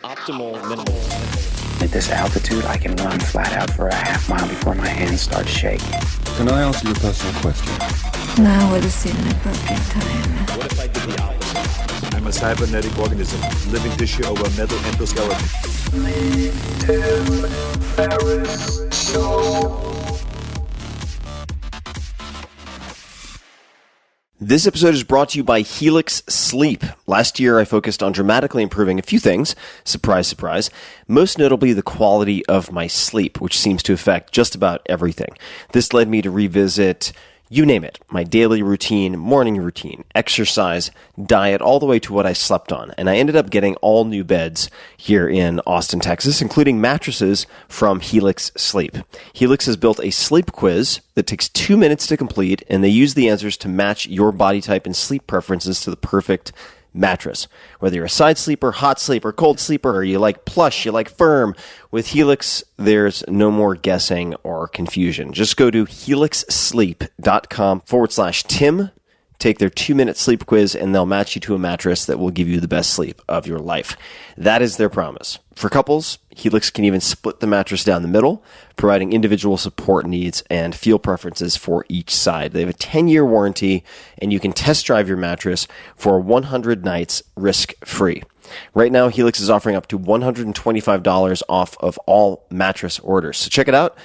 optimal minimal. At this altitude, I can run flat out for a half mile before my hands start shaking. Can I answer your personal question? Now would seem an appropriate time. What if I did the opposite? I'm a cybernetic organism, living tissue over metal endoskeleton. Tim Ferriss Show. This episode is brought to you by Helix Sleep. Last year, I focused on dramatically improving a few things. Surprise, surprise. Most notably, the quality of my sleep, which seems to affect just about everything. This led me to revisit, you name it, my daily routine, morning routine, exercise, diet, all the way to what I slept on. And I ended up getting all new beds here in Austin, Texas, including mattresses from Helix Sleep. Helix has built a sleep quiz that takes 2 minutes to complete, and they use the answers to match your body type and sleep preferences to the perfect mattress. Whether you're a side sleeper, hot sleeper, cold sleeper, or you like plush, you like firm, with Helix, there's no more guessing or confusion. Just go to helixsleep.com/Tim, take their 2-minute sleep quiz, and they'll match you to a mattress that will give you the best sleep of your life. That is their promise. For couples, Helix can even split the mattress down the middle, providing individual support needs and feel preferences for each side. They have a 10-year warranty, and you can test drive your mattress for 100 nights risk-free. Right now, Helix is offering up to $125 off of all mattress orders. So check it out.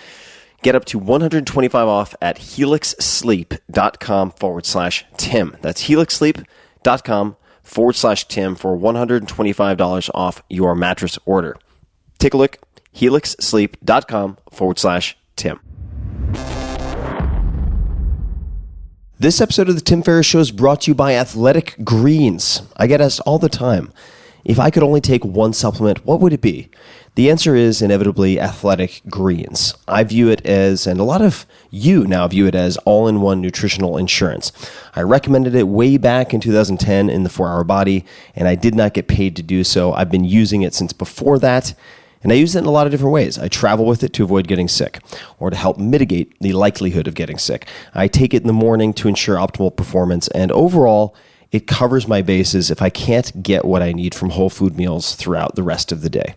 Get up to $125 off at helixsleep.com/Tim. That's helixsleep.com/Tim for $125 off your mattress order. Take a look, helixsleep.com/Tim. This episode of the Tim Ferriss Show is brought to you by Athletic Greens. I get asked all the time, if I could only take one supplement, what would it be? The answer is inevitably Athletic Greens. I view it as, and a lot of you now view it as, all-in-one nutritional insurance. I recommended it way back in 2010 in the 4-Hour Body, and I did not get paid to do so. I've been using it since before that, and I use it in a lot of different ways. I travel with it to avoid getting sick, or to help mitigate the likelihood of getting sick. I take it in the morning to ensure optimal performance, and overall, it covers my bases if I can't get what I need from whole food meals throughout the rest of the day.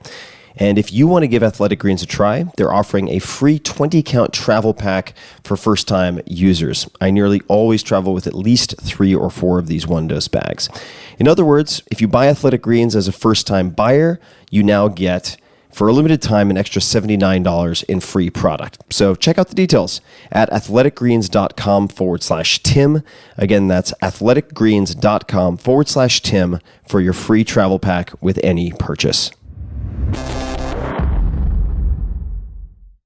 And if you want to give Athletic Greens a try, they're offering a free 20-count travel pack for first-time users. I nearly always travel with at least 3 or 4 of these one-dose bags. In other words, if you buy Athletic Greens as a first-time buyer, you now get, for a limited time, an extra $79 in free product. So check out the details at athleticgreens.com/Tim. Again, that's athleticgreens.com/Tim for your free travel pack with any purchase.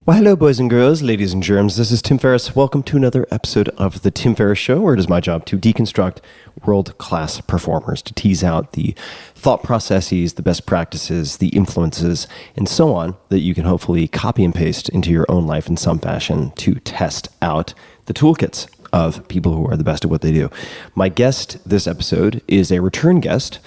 Well, hello, boys and girls, ladies and germs. This is Tim Ferriss. Welcome to another episode of The Tim Ferriss Show, where it is my job to deconstruct world-class performers, to tease out the thought processes, the best practices, the influences, and so on, that you can hopefully copy and paste into your own life in some fashion to test out the toolkits of people who are the best at what they do. My guest this episode is a return guest,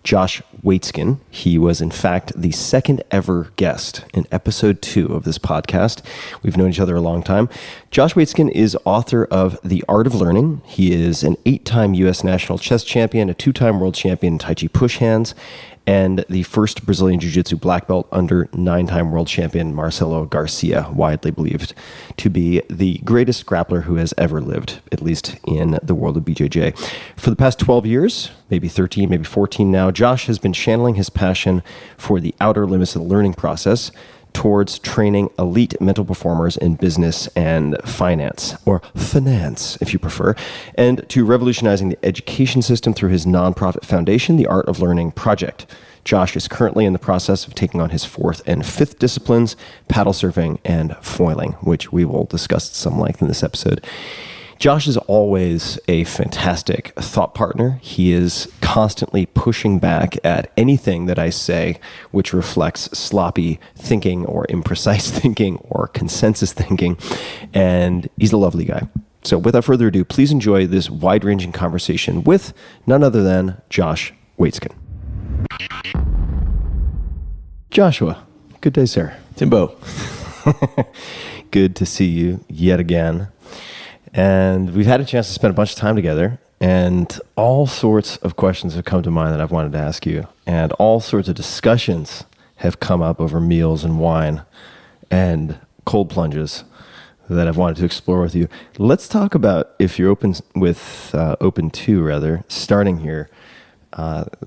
Josh Waitzkin. He was, in fact, the second ever guest in episode 2 of this podcast. We've known each other a long time. Josh Waitzkin is author of The Art of Learning. He is an 8-time U.S. national chess champion, a 2-time world champion in Tai Chi push hands, and the first Brazilian Jiu-Jitsu black belt under 9-time world champion Marcelo Garcia, widely believed to be the greatest grappler who has ever lived, at least in the world of BJJ. For the past 12 years, maybe 13, maybe 14 now, Josh has been channeling his passion for the outer limits of the learning process towards training elite mental performers in business and finance, or finance, if you prefer, and to revolutionizing the education system through his nonprofit foundation, the Art of Learning Project. Josh is currently in the process of taking on his 4th and 5th disciplines, paddle surfing and foiling, which we will discuss at some length in this episode. Josh is always a fantastic thought partner. He is constantly pushing back at anything that I say which reflects sloppy thinking or imprecise thinking or consensus thinking, and he's a lovely guy. So without further ado, please enjoy this wide-ranging conversation with none other than Josh Waitzkin. Joshua, good day, sir. Timbo. Good to see you yet again. And we've had a chance to spend a bunch of time together, and all sorts of questions have come to mind that I've wanted to ask you, and all sorts of discussions have come up over meals and wine and cold plunges that I've wanted to explore with you. Let's talk about, if you're open to, starting here,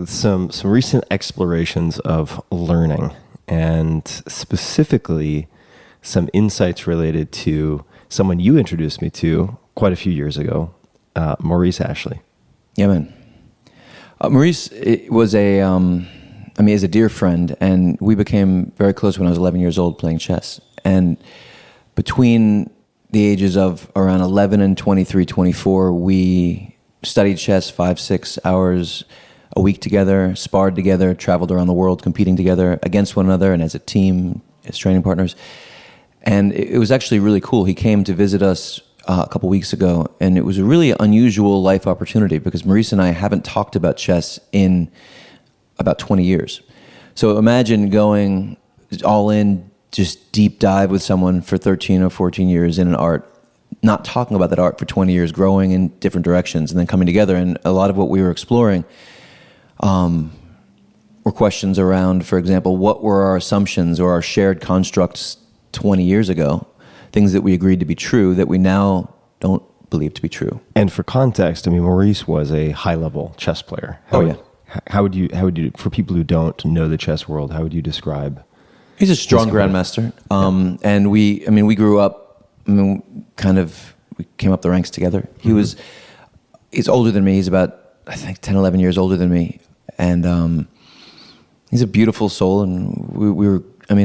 some recent explorations of learning, and specifically some insights related to someone you introduced me to quite a few years ago, Maurice Ashley. Yeah, man. Maurice was is a dear friend, and we became very close when I was 11 years old playing chess. And between the ages of around 11 and 23, 24, we studied chess 5-6 hours a week together, sparred together, traveled around the world competing together against one another and as a team, as training partners. And it was actually really cool. He came to visit us a couple weeks ago, and it was a really unusual life opportunity because Maurice and I haven't talked about chess in about 20 years. So imagine going all in, just deep dive with someone for 13 or 14 years in an art, not talking about that art for 20 years, growing in different directions, and then coming together. And a lot of what we were exploring were questions around, for example, what were our assumptions or our shared constructs 20 years ago, things that we agreed to be true that we now don't believe to be true. And for context, I mean, Maurice was a high-level chess player. How would you, for people who don't know the chess world, how would you describe? He's a strong grandmaster. And we grew up, we came up the ranks together. He's older than me. He's about, I think, 10, 11 years older than me. And he's a beautiful soul. And we were,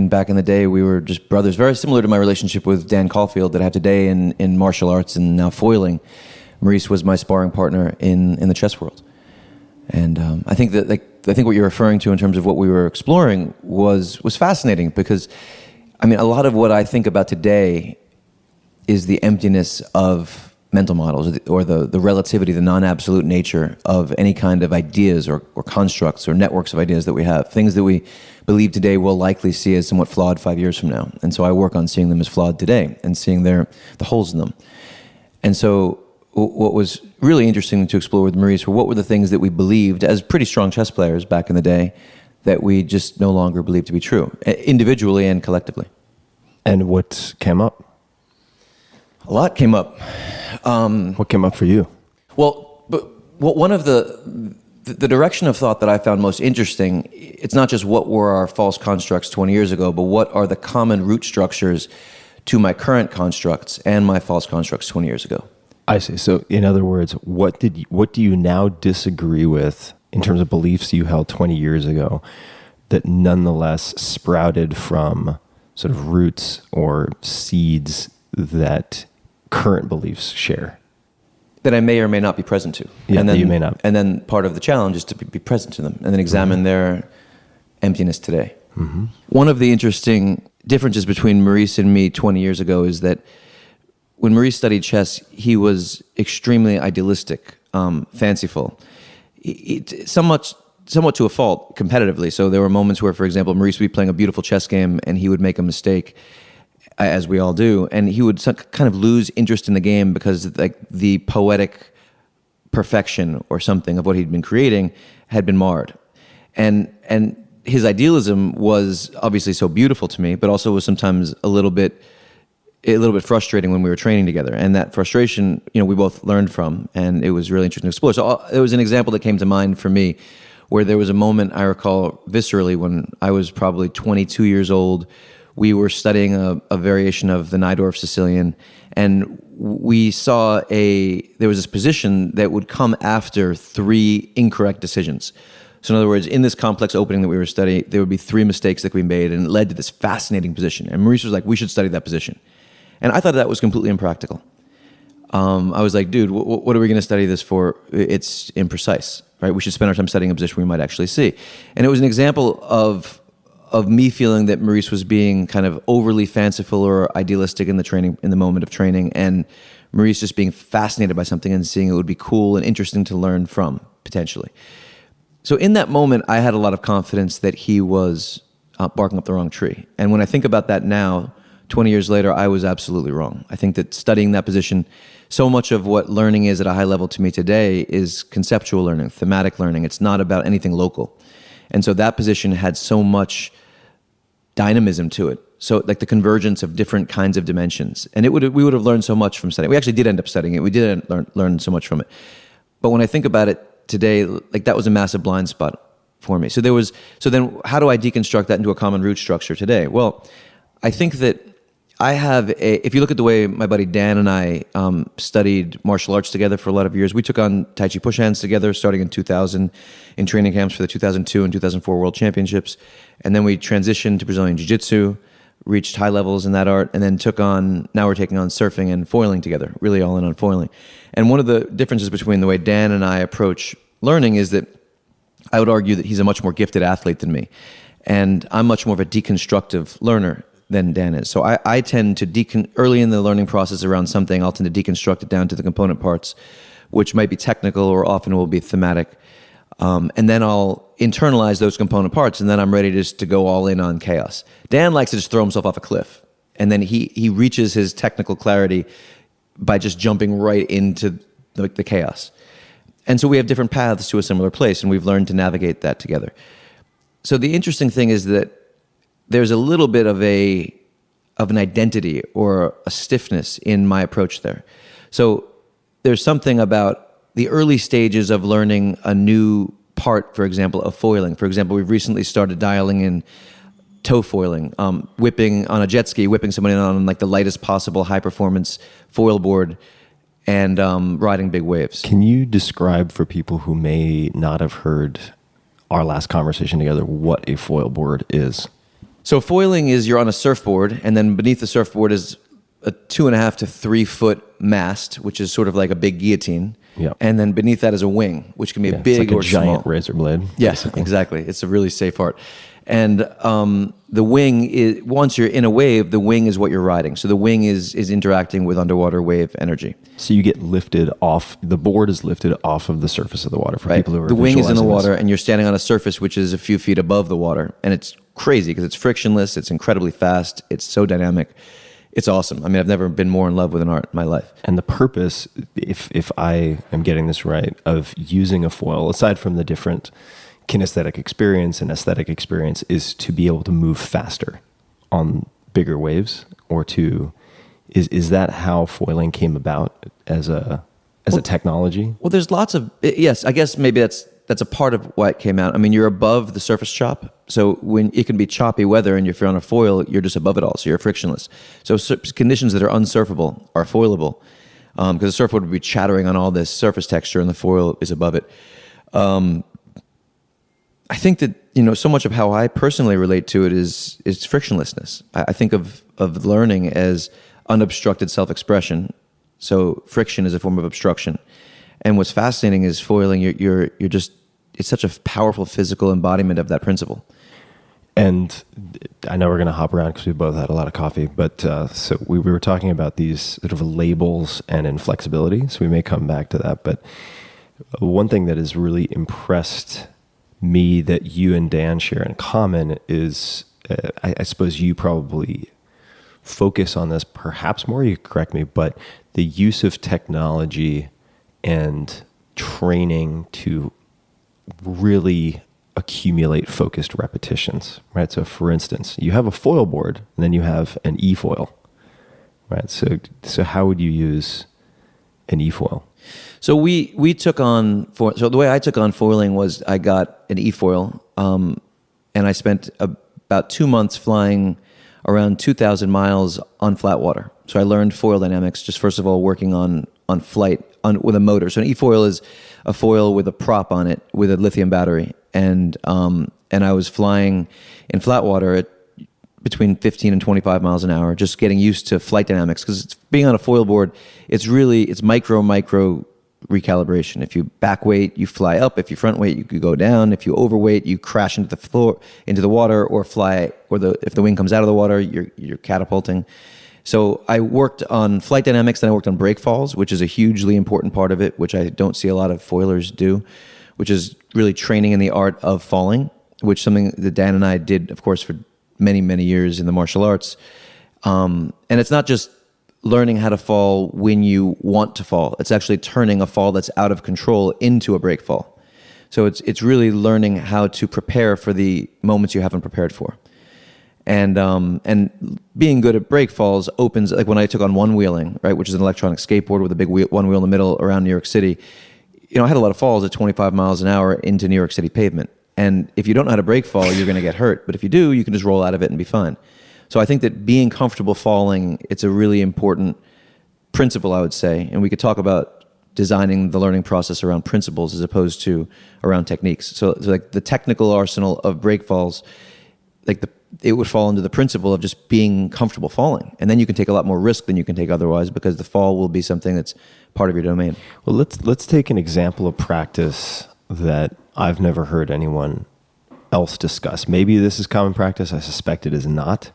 back in the day, we were just brothers, very similar to my relationship with Dan Caulfield that I have today in martial arts and now foiling. Maurice was my sparring partner in the chess world. And I think what you're referring to in terms of what we were exploring was fascinating because, a lot of what I think about today is the emptiness of mental models or the relativity, the non-absolute nature of any kind of ideas or constructs or networks of ideas that we have. Things that we believe today we'll likely see as somewhat flawed 5 years from now. And so I work on seeing them as flawed today and seeing the holes in them. And so what was really interesting to explore with Maurice were what were the things that we believed as pretty strong chess players back in the day that we just no longer believe to be true, individually and collectively. And what came up? A lot came up. What came up for you? Well, one of the direction of thought that I found most interesting, it's not just what were our false constructs 20 years ago, but what are the common root structures to my current constructs and my false constructs 20 years ago. I see. So in other words, what do you now disagree with in terms of beliefs you held 20 years ago that nonetheless sprouted from sort of roots or seeds that current beliefs share? That I may or may not be present to. Yeah, and then, that you may not. And then part of the challenge is to be present to them and then examine their emptiness today. Mm-hmm. One of the interesting differences between Maurice and me 20 years ago is that when Maurice studied chess, he was extremely idealistic, fanciful, somewhat to a fault competitively. So there were moments where, for example, Maurice would be playing a beautiful chess game and he would make a mistake, as we all do, and he would kind of lose interest in the game because the poetic perfection or something of what he'd been creating had been marred. And his idealism was obviously so beautiful to me, but also was sometimes a little bit frustrating when we were training together. And that frustration, we both learned from, and it was really interesting to explore. So it was an example that came to mind for me where there was a moment I recall viscerally when I was probably 22 years old. We were studying a variation of the Najdorf Sicilian, and we saw there was this position that would come after 3 incorrect decisions. So in other words, in this complex opening that we were studying, there would be 3 mistakes that we made, and it led to this fascinating position. And Maurice was like, we should study that position. And I thought that was completely impractical. I was like, dude, what are we going to study this for? It's imprecise, right? We should spend our time studying a position we might actually see. And it was an example of me feeling that Maurice was being kind of overly fanciful or idealistic in the moment of training, and Maurice just being fascinated by something and seeing it would be cool and interesting to learn from, potentially. So in that moment, I had a lot of confidence that he was barking up the wrong tree. And when I think about that now, 20 years later, I was absolutely wrong. I think that studying that position, so much of what learning is at a high level to me today is conceptual learning, thematic learning. It's not about anything local. And so that position had so much dynamism to it. So like the convergence of different kinds of dimensions. And we would have learned so much from studying. We actually did end up studying it. We did learn so much from it. But when I think about it today, like that was a massive blind spot for me. So then how do I deconstruct that into a common root structure today? Well, I think that if you look at the way my buddy Dan and I studied martial arts together for a lot of years, we took on Tai Chi push hands together starting in 2000 in training camps for the 2002 and 2004 World Championships. And then we transitioned to Brazilian Jiu-Jitsu, reached high levels in that art, and then now we're taking on surfing and foiling together, really all in on foiling. And one of the differences between the way Dan and I approach learning is that I would argue that he's a much more gifted athlete than me. And I'm much more of a deconstructive learner than Dan is. So I tend to, early in the learning process around something, I'll tend to deconstruct it down to the component parts, which might be technical or often will be thematic. And then I'll internalize those component parts, and then I'm ready to go all in on chaos. Dan likes to just throw himself off a cliff, and then he reaches his technical clarity by just jumping right into the chaos. And so we have different paths to a similar place, and we've learned to navigate that together. So the interesting thing is that there's a little bit of an identity or a stiffness in my approach there. So there's something about the early stages of learning a new part, for example, of foiling. For example, we've recently started dialing in toe foiling, whipping on a jet ski, whipping somebody on like the lightest possible high performance foil board and riding big waves. Can you describe for people who may not have heard our last conversation together what a foil board is? So foiling is you're on a surfboard, and then beneath the surfboard is a 2.5 to 3 foot mast, which is sort of like a big guillotine. Yep. And then beneath that is a wing, which can be a big it's like or a giant small. razor blade. Yes, basically. exactly. It's a really safe art. And the wing is, once you're in a wave, the wing is what you're riding. So the wing is interacting with underwater wave energy. So you get lifted off, the board is lifted off of the surface of the water for people who are The wing is in the visualizing water, this. and you're standing on a surface which is a few feet above the water. And it's crazy because it's frictionless, it's incredibly fast, it's so dynamic. It's awesome. I mean, I've never been more in love with an art in my life. And the purpose, if I am getting this right, of using a foil, aside from the different kinesthetic experience and aesthetic experience, is to be able to move faster on bigger waves, or is that how foiling came about as a technology? Well, there's lots of, yes, I guess maybe that's a part of why it came out. I mean, you're above the surface chop. So when it can be choppy weather and if you're on a foil, you're just above it all. So you're frictionless. So conditions that are unsurfable are foilable, because the surfboard would be chattering on all this surface texture and the foil is above it. I think that, so much of how I personally relate to it is frictionlessness. I think of learning as unobstructed self-expression. So friction is a form of obstruction. And what's fascinating is foiling, you're just, it's such a powerful physical embodiment of that principle. And I know we're going to hop around because we both had a lot of coffee, but so we were talking about these sort of labels and inflexibility, so we may come back to that. But one thing that has really impressed me that you and Dan share in common is, I suppose you probably focus on this perhaps more, you correct me, but the use of technology and training to really accumulate focused repetitions, right? So for instance, you have a foil board and then you have an eFoil, right? So how would you use an eFoil? So we took on, so the way I took on foiling was I got an eFoil, and I spent about 2 months flying around 2,000 miles on flat water. So I learned foil dynamics, just first of all working on flight with a motor. So an eFoil is a foil with a prop on it with a lithium battery, and I was flying in flat water at between 15 and 25 miles an hour, just getting used to flight dynamics, because being on a foil board, it's micro recalibration. If you back weight, you fly up. If you front weight, you could go down. If you overweight, you crash into the floor, into the water, or fly, if the wing comes out of the water, you're catapulting. So I worked on flight dynamics, then I worked on break falls, which is a hugely important part of it, which I don't see a lot of foilers do, which is really training in the art of falling, which something that Dan and I did, of course, for many, many years in the martial arts. And it's not just learning how to fall when you want to fall. It's actually turning a fall that's out of control into a break fall. So it's really learning how to prepare for the moments you haven't prepared for. And being good at break falls opens, like when I took on one wheeling, right, which is an electronic skateboard with a big one wheel in the middle around New York City. I had a lot of falls at 25 miles an hour into New York City pavement. And if you don't know how to break fall, you're going to get hurt. But if you do, you can just roll out of it and be fine. So I think that being comfortable falling, it's a really important principle, I would say. And we could talk about designing the learning process around principles as opposed to around techniques. So like the technical arsenal of break falls, it would fall into the principle of just being comfortable falling. And then you can take a lot more risk than you can take otherwise, because the fall will be something that's part of your domain. Well, let's take an example of practice that I've never heard anyone else discuss. Maybe this is common practice. I suspect it is not.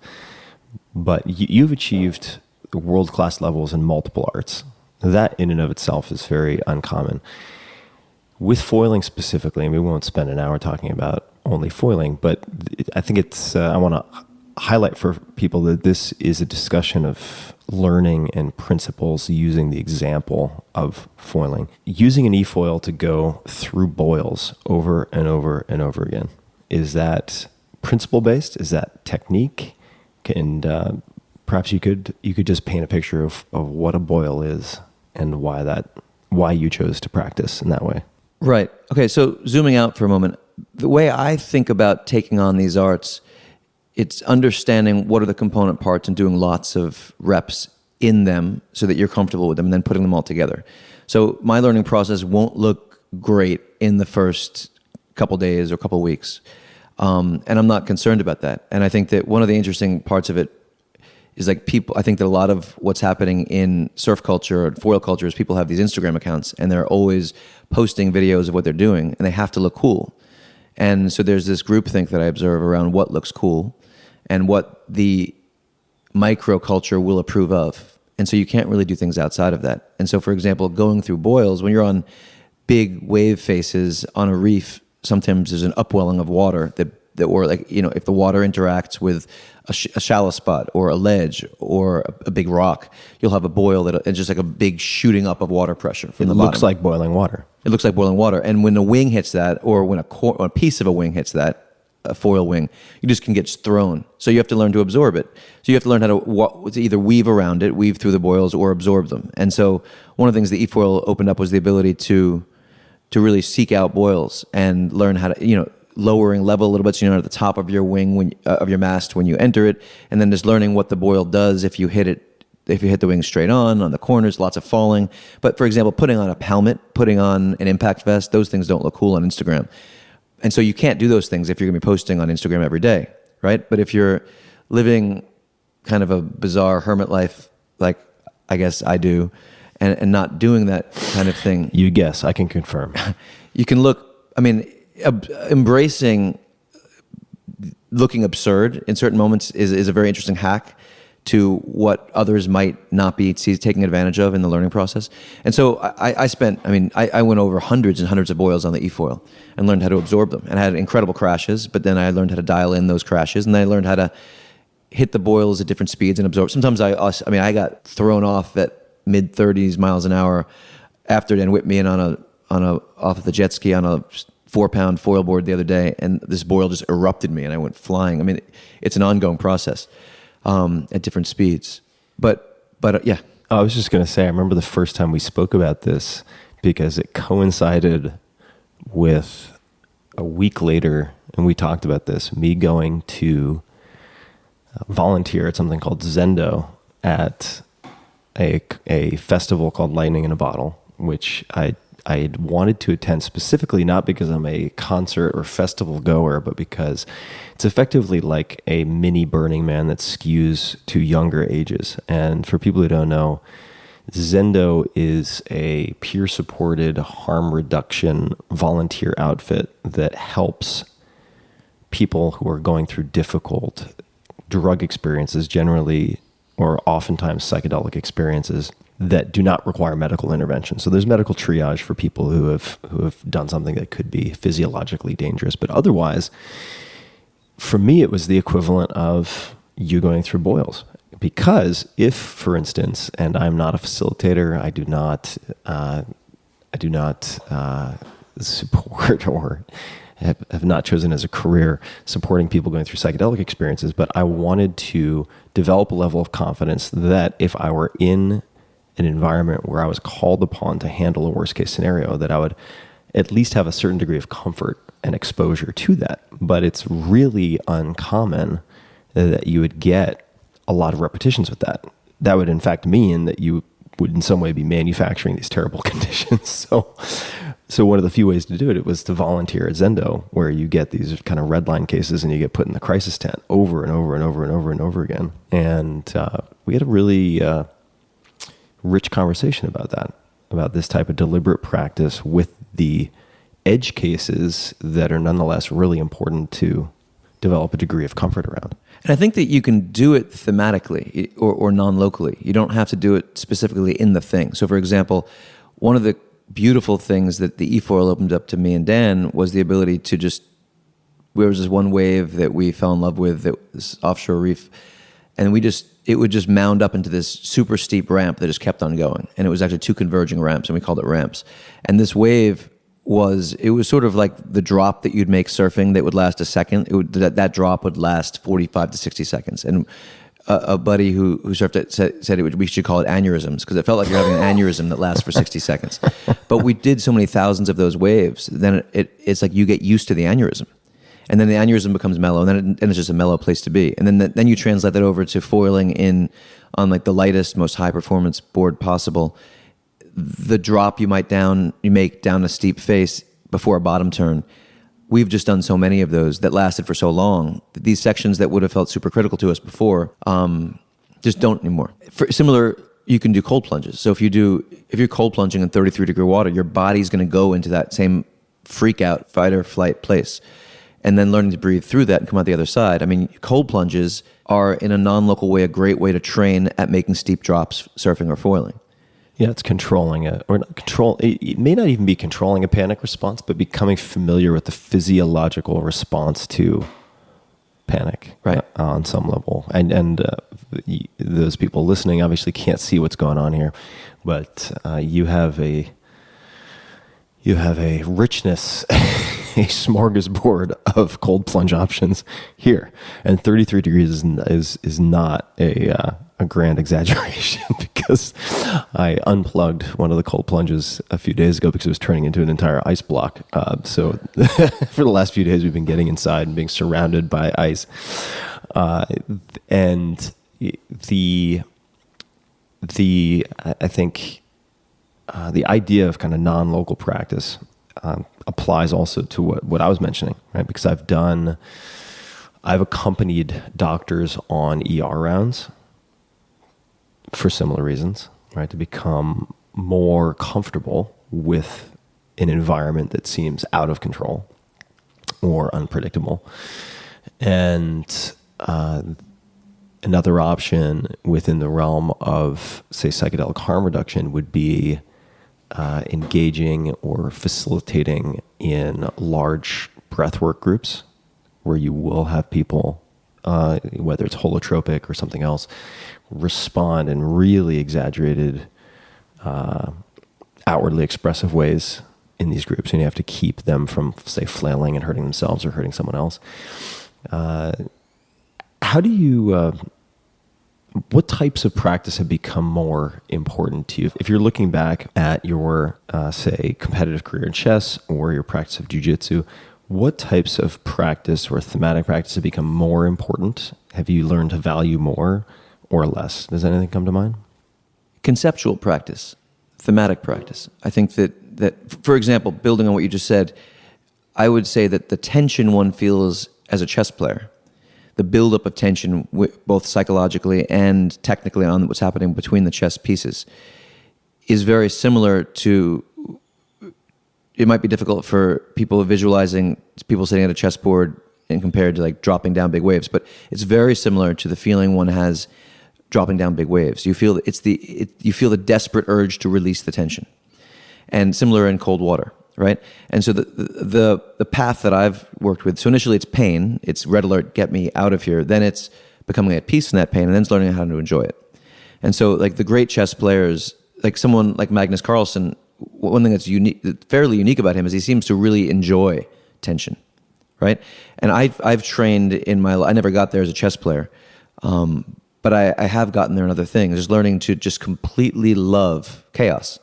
But you've achieved world-class levels in multiple arts. That in and of itself is very uncommon. With foiling specifically, and we won't spend an hour talking about only foiling, but I think I want to highlight for people that this is a discussion of learning and principles using the example of foiling. Using an eFoil to go through boils over and over and over again. Is that principle-based? Is that technique? And perhaps you could just paint a picture of what a boil is and why you chose to practice in that way. Right. Okay, so zooming out for a moment, the way I think about taking on these arts, it's understanding what are the component parts and doing lots of reps in them so that you're comfortable with them, and then putting them all together. So my learning process won't look great in the first couple days or couple weeks. And I'm not concerned about that. And I think that one of the interesting parts of it is I think that a lot of what's happening in surf culture or foil culture is people have these Instagram accounts and they're always posting videos of what they're doing, and they have to look cool. And so there's this groupthink that I observe around what looks cool and what the microculture will approve of. And so you can't really do things outside of that. And so, for example, going through boils, when you're on big wave faces on a reef, sometimes there's an upwelling of water or if the water interacts with a shallow spot or a ledge or a big rock, you'll have a boil it's just like a big shooting up of water pressure from the bottom. It looks like boiling water. It looks like boiling water. And when a wing hits that, or when a piece of a wing hits that, a foil wing, you just can get thrown. So you have to learn to absorb it. So you have to learn how to either weave around it, weave through the boils, or absorb them. And so one of the things the eFoil opened up was the ability to really seek out boils and learn how to, lowering level a little bit so you're at the top of your wing of your mast when you enter it, and then just learning what the boil does if you hit the wing straight on the corners, lots of falling. But for example, putting on a helmet, putting on an impact vest, those things don't look cool on Instagram. And so you can't do those things if you're going to be posting on Instagram every day, right? But if you're living kind of a bizarre hermit life, like I guess I do, and not doing that kind of thing. You guess, I can confirm. You can embracing looking absurd in certain moments is a very interesting hack to what others might not be taking advantage of in the learning process. And so I went over hundreds and hundreds of boils on the eFoil and learned how to absorb them, and I had incredible crashes, but then I learned how to dial in those crashes, and then I learned how to hit the boils at different speeds and absorb. Sometimes I got thrown off at mid 30s miles an hour after Dan whipped me in off of the jet ski on a 4-pound foil board the other day, and this boil just erupted me and I went flying. It's an ongoing process at different speeds. But yeah. I was just going to say, I remember the first time we spoke about this because it coincided with a week later, and we talked about this, me going to volunteer at something called Zendo at a festival called Lightning in a Bottle, which I had wanted to attend specifically, not because I'm a concert or festival goer, but because it's effectively like a mini Burning Man that skews to younger ages. And for people who don't know, Zendo is a peer-supported harm reduction volunteer outfit that helps people who are going through difficult drug experiences, generally or oftentimes psychedelic experiences, that do not require medical intervention. So there's medical triage for people who have done something that could be physiologically dangerous. But otherwise, for me, it was the equivalent of you going through boils. Because if, for instance, and I'm not a facilitator, I do not support or have not chosen as a career supporting people going through psychedelic experiences, but I wanted to develop a level of confidence that if I were in an environment where I was called upon to handle a worst case scenario, that I would at least have a certain degree of comfort and exposure to that. But it's really uncommon that you would get a lot of repetitions with that. That would in fact mean that you would in some way be manufacturing these terrible conditions. So one of the few ways to do it was to volunteer at Zendo, where you get these kind of red line cases and you get put in the crisis tent over and over and over and over and over again. And we had a really rich conversation about that, about this type of deliberate practice with the edge cases that are nonetheless really important to develop a degree of comfort around. And I think that you can do it thematically or non-locally. You don't have to do it specifically in the thing. So for example, one of the beautiful things that the eFoil opened up to me and Dan was the ability to there was this one wave that we fell in love with, this offshore reef, and it would just mound up into this super steep ramp that just kept on going. And it was actually 2 converging ramps, and we called it ramps. And this wave was sort of like the drop that you'd make surfing that would last a second. That drop would last 45 to 60 seconds. And a buddy who surfed it said we should call it aneurysms, because it felt like you're having an aneurysm that lasts for 60 seconds. But we did so many thousands of those waves, then it's like you get used to the aneurysm. And then the aneurysm becomes mellow, and then it's just a mellow place to be. And then you translate that over to foiling on like the lightest, most high performance board possible. The drop you make down a steep face before a bottom turn. We've just done so many of those that lasted for so long that these sections that would have felt super critical to us before just don't anymore. Similar, you can do cold plunges. So if you're cold plunging in 33-degree water, your body's going to go into that same freak out, fight or flight place. And then learning to breathe through that and come out the other side. I mean, cold plunges are, in a non-local way, a great way to train at making steep drops, surfing or foiling. Yeah, it's controlling it, or not control. It may not even be controlling a panic response, but becoming familiar with the physiological response to panic, right, on some level. And those people listening obviously can't see what's going on here, but you have a richness, a smorgasbord of cold plunge options here, and 33 degrees is not a grand exaggeration, because I unplugged one of the cold plunges a few days ago because it was turning into an entire ice block. So for the last few days, we've been getting inside and being surrounded by ice. And I think the idea of kind of non-local practice applies also to what I was mentioning, right? Because I've accompanied doctors on ER rounds for similar reasons, right? To become more comfortable with an environment that seems out of control or unpredictable. And another option within the realm of, say, psychedelic harm reduction would be engaging or facilitating in large breathwork groups where you will have people, whether it's holotropic or something else, respond in really exaggerated, outwardly expressive ways in these groups, and you have to keep them from, say, flailing and hurting themselves or hurting someone else. How do you, what types of practice have become more important to you? If you're looking back at your, say, competitive career in chess or your practice of jiu-jitsu, what types of practice or thematic practice have become more important? Have you learned to value more or less? Does anything come to mind? Conceptual practice, thematic practice. I think that, for example, building on what you just said, I would say that the tension one feels as a chess player, the buildup of tension, both psychologically and technically on what's happening between the chess pieces, is very similar to, it might be difficult for people visualizing people sitting at a chessboard and compared to like dropping down big waves, but it's very similar to the feeling one has dropping down big waves. You feel you feel the desperate urge to release the tension, and similar in cold water, right? And so the path that I've worked with, so initially it's pain, it's red alert, get me out of here. Then it's becoming at peace in that pain, and then it's learning how to enjoy it. And so like the great chess players, like someone like Magnus Carlsen, one thing that's fairly unique about him is he seems to really enjoy tension. right? And I've trained in my life. I never got there as a chess player, but I have gotten there in other things. Just learning to just completely love chaos.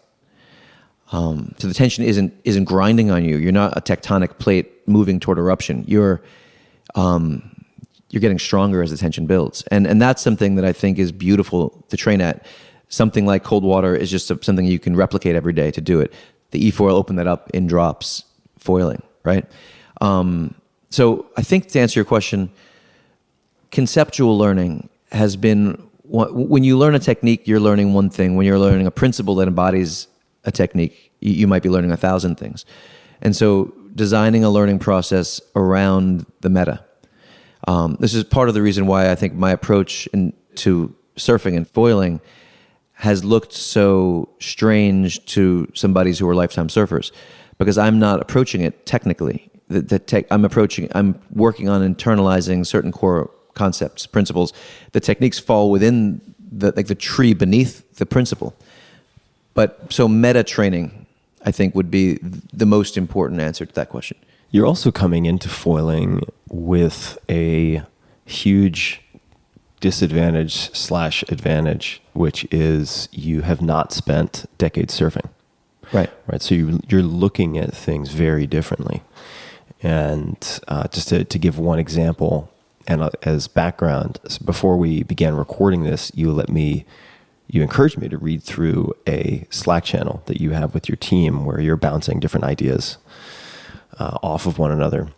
So the tension isn't grinding on you. You're not a tectonic plate moving toward eruption. You're getting stronger as the tension builds, and that's something that I think is beautiful to train at. Something like cold water is just something you can replicate every day to do it. The eFoil opened that up in drops, foiling, right? So I think to answer your question, conceptual learning has been, when you learn a technique, you're learning one thing. When you're learning a principle that embodies a technique, you might be learning 1,000 things. And so designing a learning process around the meta. This is part of the reason why I think my approach to surfing and foiling has looked so strange to somebody who are lifetime surfers, because I'm not approaching it technically. I'm working on internalizing certain core concepts, principles. The techniques fall within the tree beneath the principle. But so meta training, I think, would be the most important answer to that question. You're also coming into foiling with a huge disadvantage/advantage, which is you have not spent decades surfing. Right. So you're looking at things very differently. And just to give one example, and as background, before we began recording this, you encouraged me to read through a Slack channel that you have with your team where you're bouncing different ideas off of one another.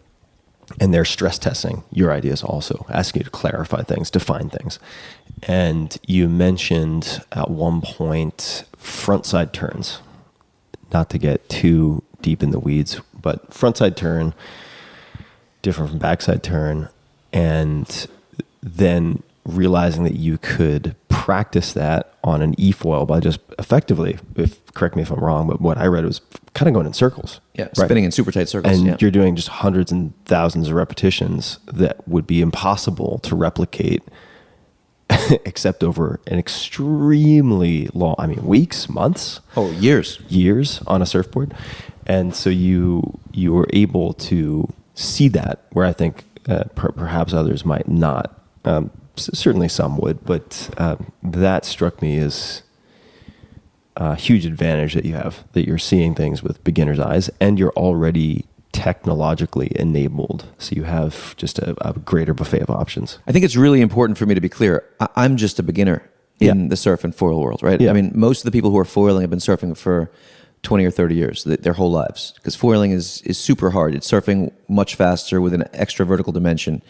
And they're stress testing your ideas also, asking you to clarify things, define things. And you mentioned at one point frontside turns. Not to get too deep in the weeds, but frontside turn, different from backside turn. And then realizing that you could practice that on an eFoil by just effectively, correct me if I'm wrong, but what I read was kind of going in circles. Yeah, spinning in super tight circles. And you're doing just hundreds and thousands of repetitions that would be impossible to replicate except over an extremely long, weeks, months. Oh, years. Years on a surfboard. And so you were able to see that where I think perhaps others might not. Certainly some would, but that struck me as a huge advantage that you have, that you're seeing things with beginner's eyes and you're already technologically enabled. So you have just a greater buffet of options. I think it's really important for me to be clear. I'm just a beginner in the surf and foil world, right? Yeah. Most of the people who are foiling have been surfing for 20 or 30 years, their whole lives, because foiling is super hard. It's surfing much faster with an extra vertical dimension.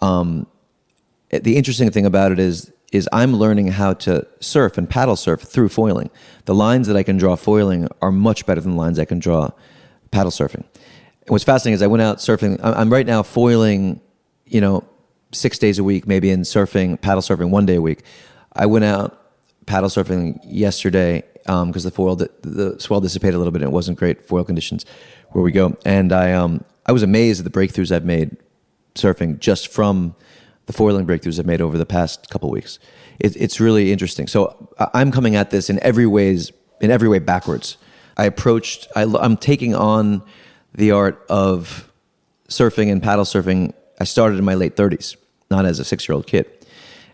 The interesting thing about it is I'm learning how to surf and paddle surf through foiling. The lines that I can draw foiling are much better than the lines I can draw paddle surfing. And what's fascinating is I went out surfing. I'm right now foiling, 6 days a week, maybe, and paddle surfing 1 day a week. I went out paddle surfing yesterday because the swell dissipated a little bit and it wasn't great foil conditions where we go. And I was amazed at the breakthroughs I've made surfing just from the foiling breakthroughs I've made over the past couple of weeks. It's really interesting. So I'm coming at this in every way backwards. I'm taking on the art of surfing and paddle surfing. I started in my late 30s, not as a 6-year-old kid.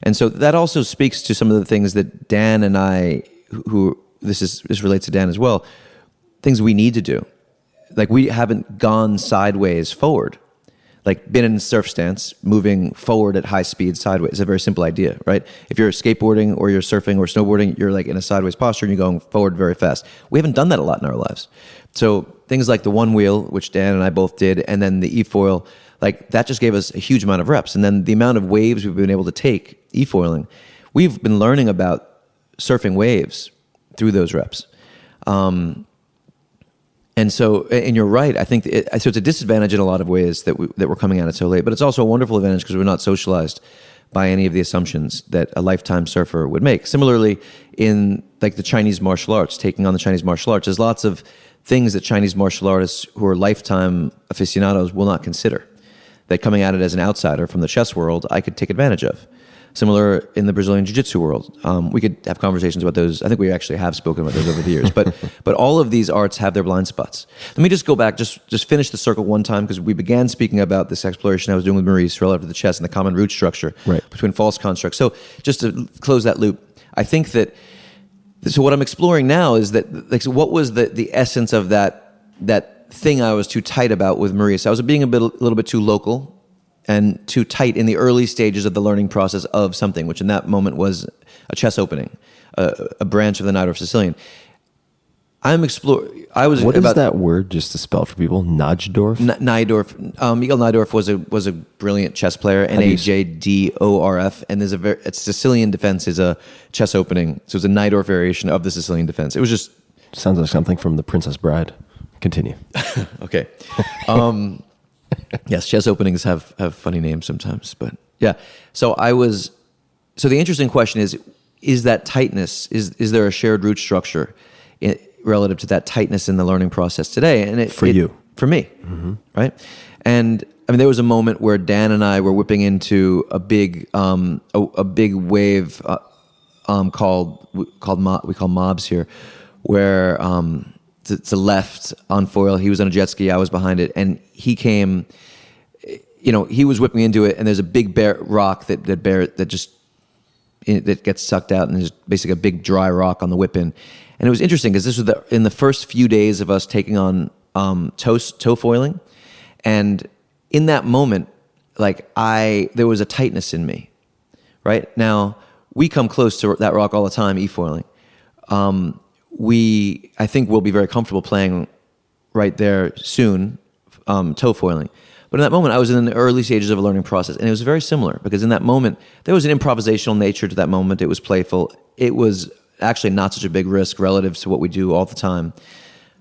And so that also speaks to some of the things that Dan and I, this relates to Dan as well, things we need to do. Like, we haven't gone sideways forward. Like, been in surf stance, moving forward at high speed sideways. It's a very simple idea, right? If you're skateboarding or you're surfing or snowboarding, you're like in a sideways posture and you're going forward very fast. We haven't done that a lot in our lives. So things like the one wheel, which Dan and I both did, and then the eFoil, like, that just gave us a huge amount of reps. And then the amount of waves we've been able to take eFoiling, we've been learning about surfing waves through those reps. And you're right. I think so. It's a disadvantage in a lot of ways that we're coming at it so late, but it's also a wonderful advantage because we're not socialized by any of the assumptions that a lifetime surfer would make. Similarly, in like the Chinese martial arts, taking on the Chinese martial arts, there's lots of things that Chinese martial artists who are lifetime aficionados will not consider. That coming at it as an outsider from the chess world, I could take advantage of. Similar in the Brazilian Jiu-Jitsu world. We could have conversations about those. I think we actually have spoken about those over the years. But all of these arts have their blind spots. Let me just go back, just finish the circle one time, because we began speaking about this exploration I was doing with Maurice relative to the chess and the common root structure between false constructs. So just to close that loop, I think that, so what I'm exploring now is that, like, so what was the essence of that thing I was too tight about with Maurice? I was being a little bit too local and too tight in the early stages of the learning process of something, which in that moment was a chess opening, a branch of the Najdorf Sicilian. What is that word, just to spell for people? Najdorf? Najdorf. Miguel Najdorf was a brilliant chess player. Najdorf. And there's a Sicilian defense is a chess opening. So it's a Najdorf variation of the Sicilian defense. It was just sounds like something from The Princess Bride. Continue. Okay. Yes, chess openings have funny names sometimes, but yeah. So the interesting question is that tightness, is there a shared root structure relative to that tightness in the learning process today? And for me, right? And I mean, there was a moment where Dan and I were whipping into a big wave we call mobs here, where to the left on foil, he was on a jet ski, I was behind it, and he came. He was whipping into it, and there's a big bare rock that gets sucked out, and there's basically a big dry rock on the whip in. And it was interesting because this was in the first few days of us taking on toe foiling, and in that moment, there was a tightness in me. Right now, we come close to that rock all the time, eFoiling. I think we'll be very comfortable playing right there soon, toe foiling. But in that moment, I was in the early stages of a learning process, and it was very similar, because in that moment, there was an improvisational nature to that moment. It was playful. It was actually not such a big risk relative to what we do all the time.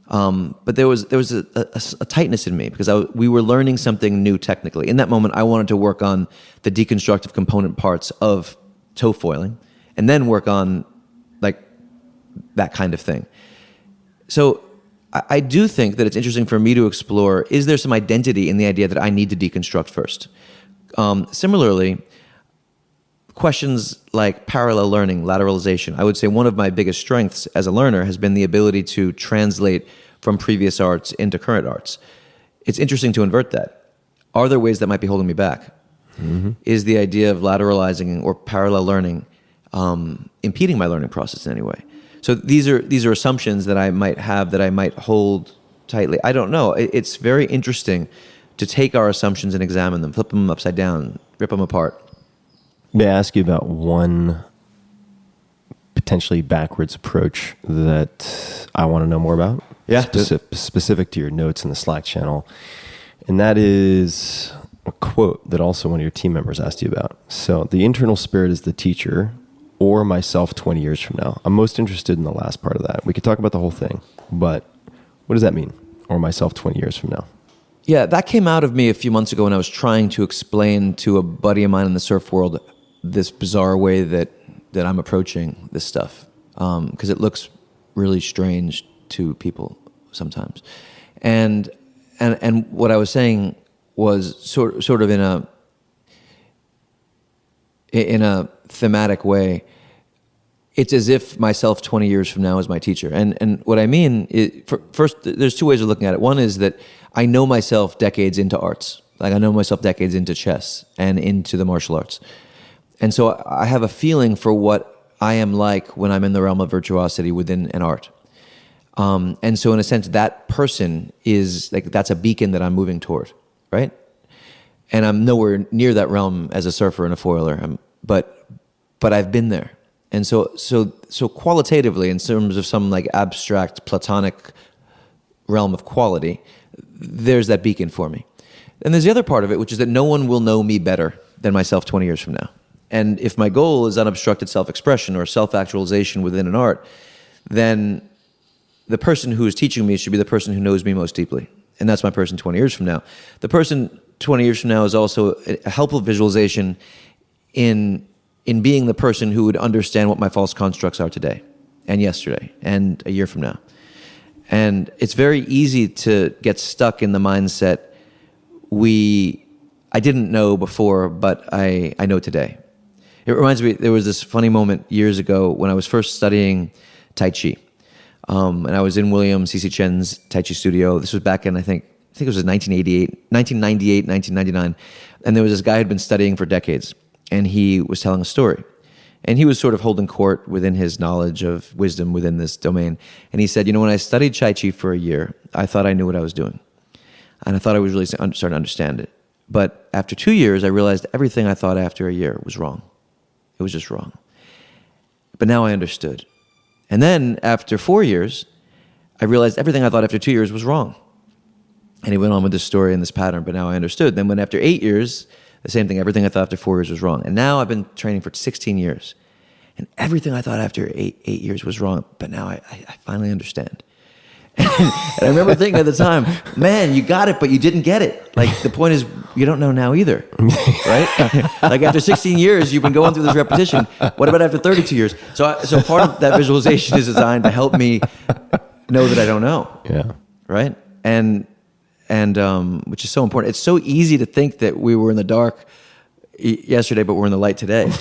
But there was a tightness in me, because we were learning something new technically. In that moment, I wanted to work on the deconstructive component parts of toe foiling, and then work on that kind of thing. So I do think that it's interesting for me to explore, is there some identity in the idea that I need to deconstruct first? Similarly, questions like parallel learning, lateralization, I would say one of my biggest strengths as a learner has been the ability to translate from previous arts into current arts. It's interesting to invert that. Are there ways that might be holding me back? Mm-hmm. Is the idea of lateralizing or parallel learning impeding my learning process in any way? So these are assumptions that I might have, that I might hold tightly. I don't know. It's very interesting to take our assumptions and examine them, flip them upside down, rip them apart. May I ask you about one potentially backwards approach that I want to know more about? Yeah. Specific to your notes in the Slack channel. And that is a quote that also one of your team members asked you about. So the internal spirit is the teacher, or myself 20 years from now. I'm most interested in the last part of that. We could talk about the whole thing, but what does that mean? Or myself 20 years from now? Yeah, that came out of me a few months ago when I was trying to explain to a buddy of mine in the surf world this bizarre way that I'm approaching this stuff, because it looks really strange to people sometimes. And what I was saying was sort of in a thematic way. It's as if myself 20 years from now is my teacher. And what I mean is, first, there's two ways of looking at it. One is that I know myself decades into arts. Like, I know myself decades into chess and into the martial arts. And so I have a feeling for what I am like when I'm in the realm of virtuosity within an art. And so in a sense, that person is that's a beacon that I'm moving toward, right? And I'm nowhere near that realm as a surfer and a foiler. But I've been there. And so qualitatively, in terms of some abstract platonic realm of quality, there's that beacon for me. And there's the other part of it, which is that no one will know me better than myself 20 years from now. And if my goal is unobstructed self-expression or self-actualization within an art, then the person who is teaching me should be the person who knows me most deeply. And that's my person 20 years from now. The person 20 years from now is also a helpful visualization in being the person who would understand what my false constructs are today and yesterday and a year from now. And it's very easy to get stuck in the mindset I didn't know before, but I know today. It reminds me, there was this funny moment years ago when I was first studying Tai Chi. And I was in William C.C. Chen's Tai Chi studio. This was back in, I think it was 1998, 1999. And there was this guy who had been studying for decades, and he was telling a story. And he was sort of holding court within his knowledge of wisdom within this domain. And he said, when I studied Tai Chi for a year, I thought I knew what I was doing. And I thought I was really starting to understand it. But after 2 years, I realized everything I thought after a year was wrong. It was just wrong. But now I understood. And then after 4 years, I realized everything I thought after 2 years was wrong. And he went on with this story and this pattern, but now I understood. Then when after 8 years, the same thing, everything I thought after 4 years was wrong. And now I've been training for 16 years. And everything I thought after eight years was wrong, but now I finally understand. And I remember thinking at the time, man, you got it, but you didn't get it. Like, the point is, you don't know now either, right? Like, after 16 years, you've been going through this repetition. What about after 32 years? So part of that visualization is designed to help me know that I don't know. Yeah. Right? And which is so important. It's so easy to think that we were in the dark yesterday, but we're in the light today.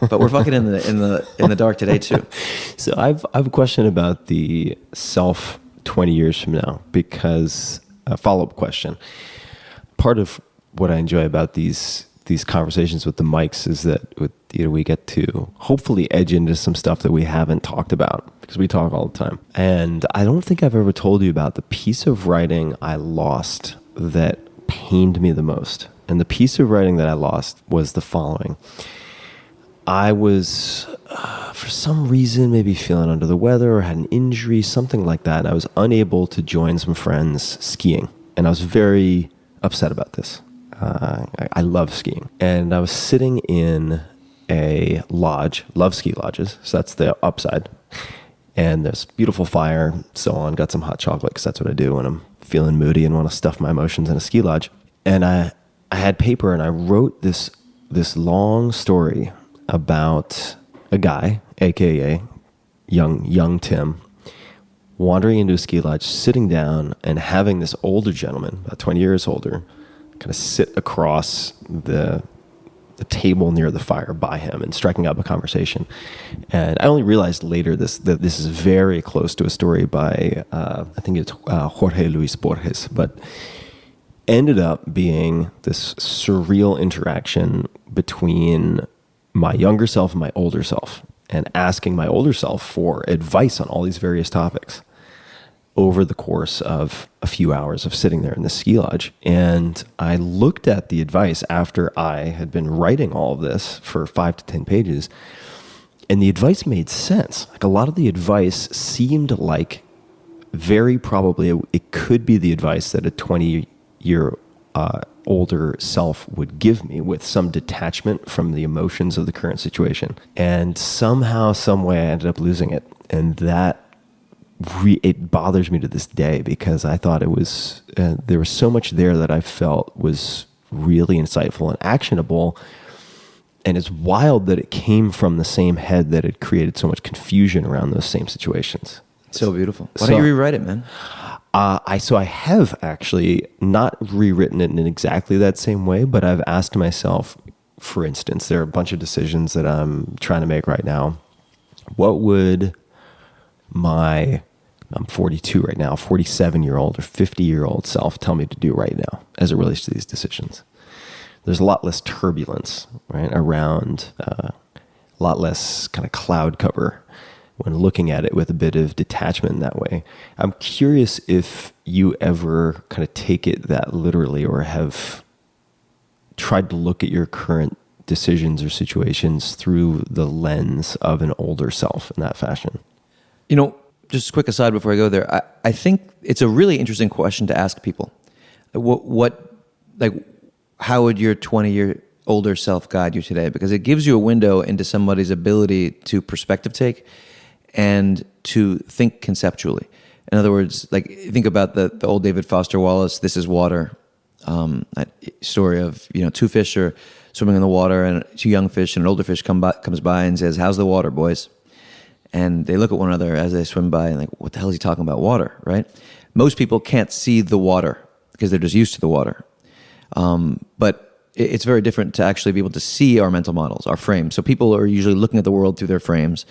But we're fucking in the dark today too. So I've a question about the self 20 years from now, because a follow-up question. Part of what I enjoy about these conversations with the mics is that we get to hopefully edge into some stuff that we haven't talked about, because we talk all the time. And I don't think I've ever told you about the piece of writing I lost that pained me the most. And the piece of writing that I lost was the following. I was, for some reason, maybe feeling under the weather or had an injury, something like that. And I was unable to join some friends skiing. And I was very upset about this. I love skiing. And I was sitting in a lodge, love ski lodges, so that's the upside. And there's beautiful fire, so on, got some hot chocolate, because that's what I do when I'm feeling moody and want to stuff my emotions in a ski lodge. And I had paper, and I wrote this long story about a guy, aka young Tim, wandering into a ski lodge, sitting down, and having this older gentleman, about 20 years older, kind of sit across the table near the fire by him and striking up a conversation. And I only realized later that this is very close to a story by, I think it's Jorge Luis Borges, but ended up being this surreal interaction between my younger self and my older self, and asking my older self for advice on all these various topics over the course of a few hours of sitting there in the ski lodge. And I looked at the advice after I had been writing all of this for 5 to 10 pages, and the advice made sense. Like, a lot of the advice seemed like very probably it could be the advice that a 20-year older self would give me, with some detachment from the emotions of the current situation. And somehow, some way, I ended up losing it. And that it bothers me to this day, because I thought it was there was so much there that I felt was really insightful and actionable. And it's wild that it came from the same head that had created so much confusion around those same situations. So beautiful. Why don't you rewrite it, man? I have actually not rewritten it in exactly that same way, but I've asked myself, for instance, there are a bunch of decisions that I'm trying to make right now. What would I'm 42 right now, 47-year-old or 50-year-old self tell me to do right now as it relates to these decisions? There's a lot less turbulence, right, around, a lot less kind of cloud cover when looking at it with a bit of detachment in that way. I'm curious if you ever kind of take it that literally, or have tried to look at your current decisions or situations through the lens of an older self in that fashion. Just a quick aside before I go there, I think it's a really interesting question to ask people. How would your 20-year older self guide you today? Because it gives you a window into somebody's ability to perspective take and to think conceptually. In other words, think about the old David Foster Wallace, This Is Water, that story of, two fish are swimming in the water, and two young fish and an older fish comes by and says, "How's the water, boys?" And they look at one another as they swim by and what the hell is he talking about? Water, right? Most people can't see the water because they're just used to the water. But it's very different to actually be able to see our mental models, our frames. So people are usually looking at the world through their frames.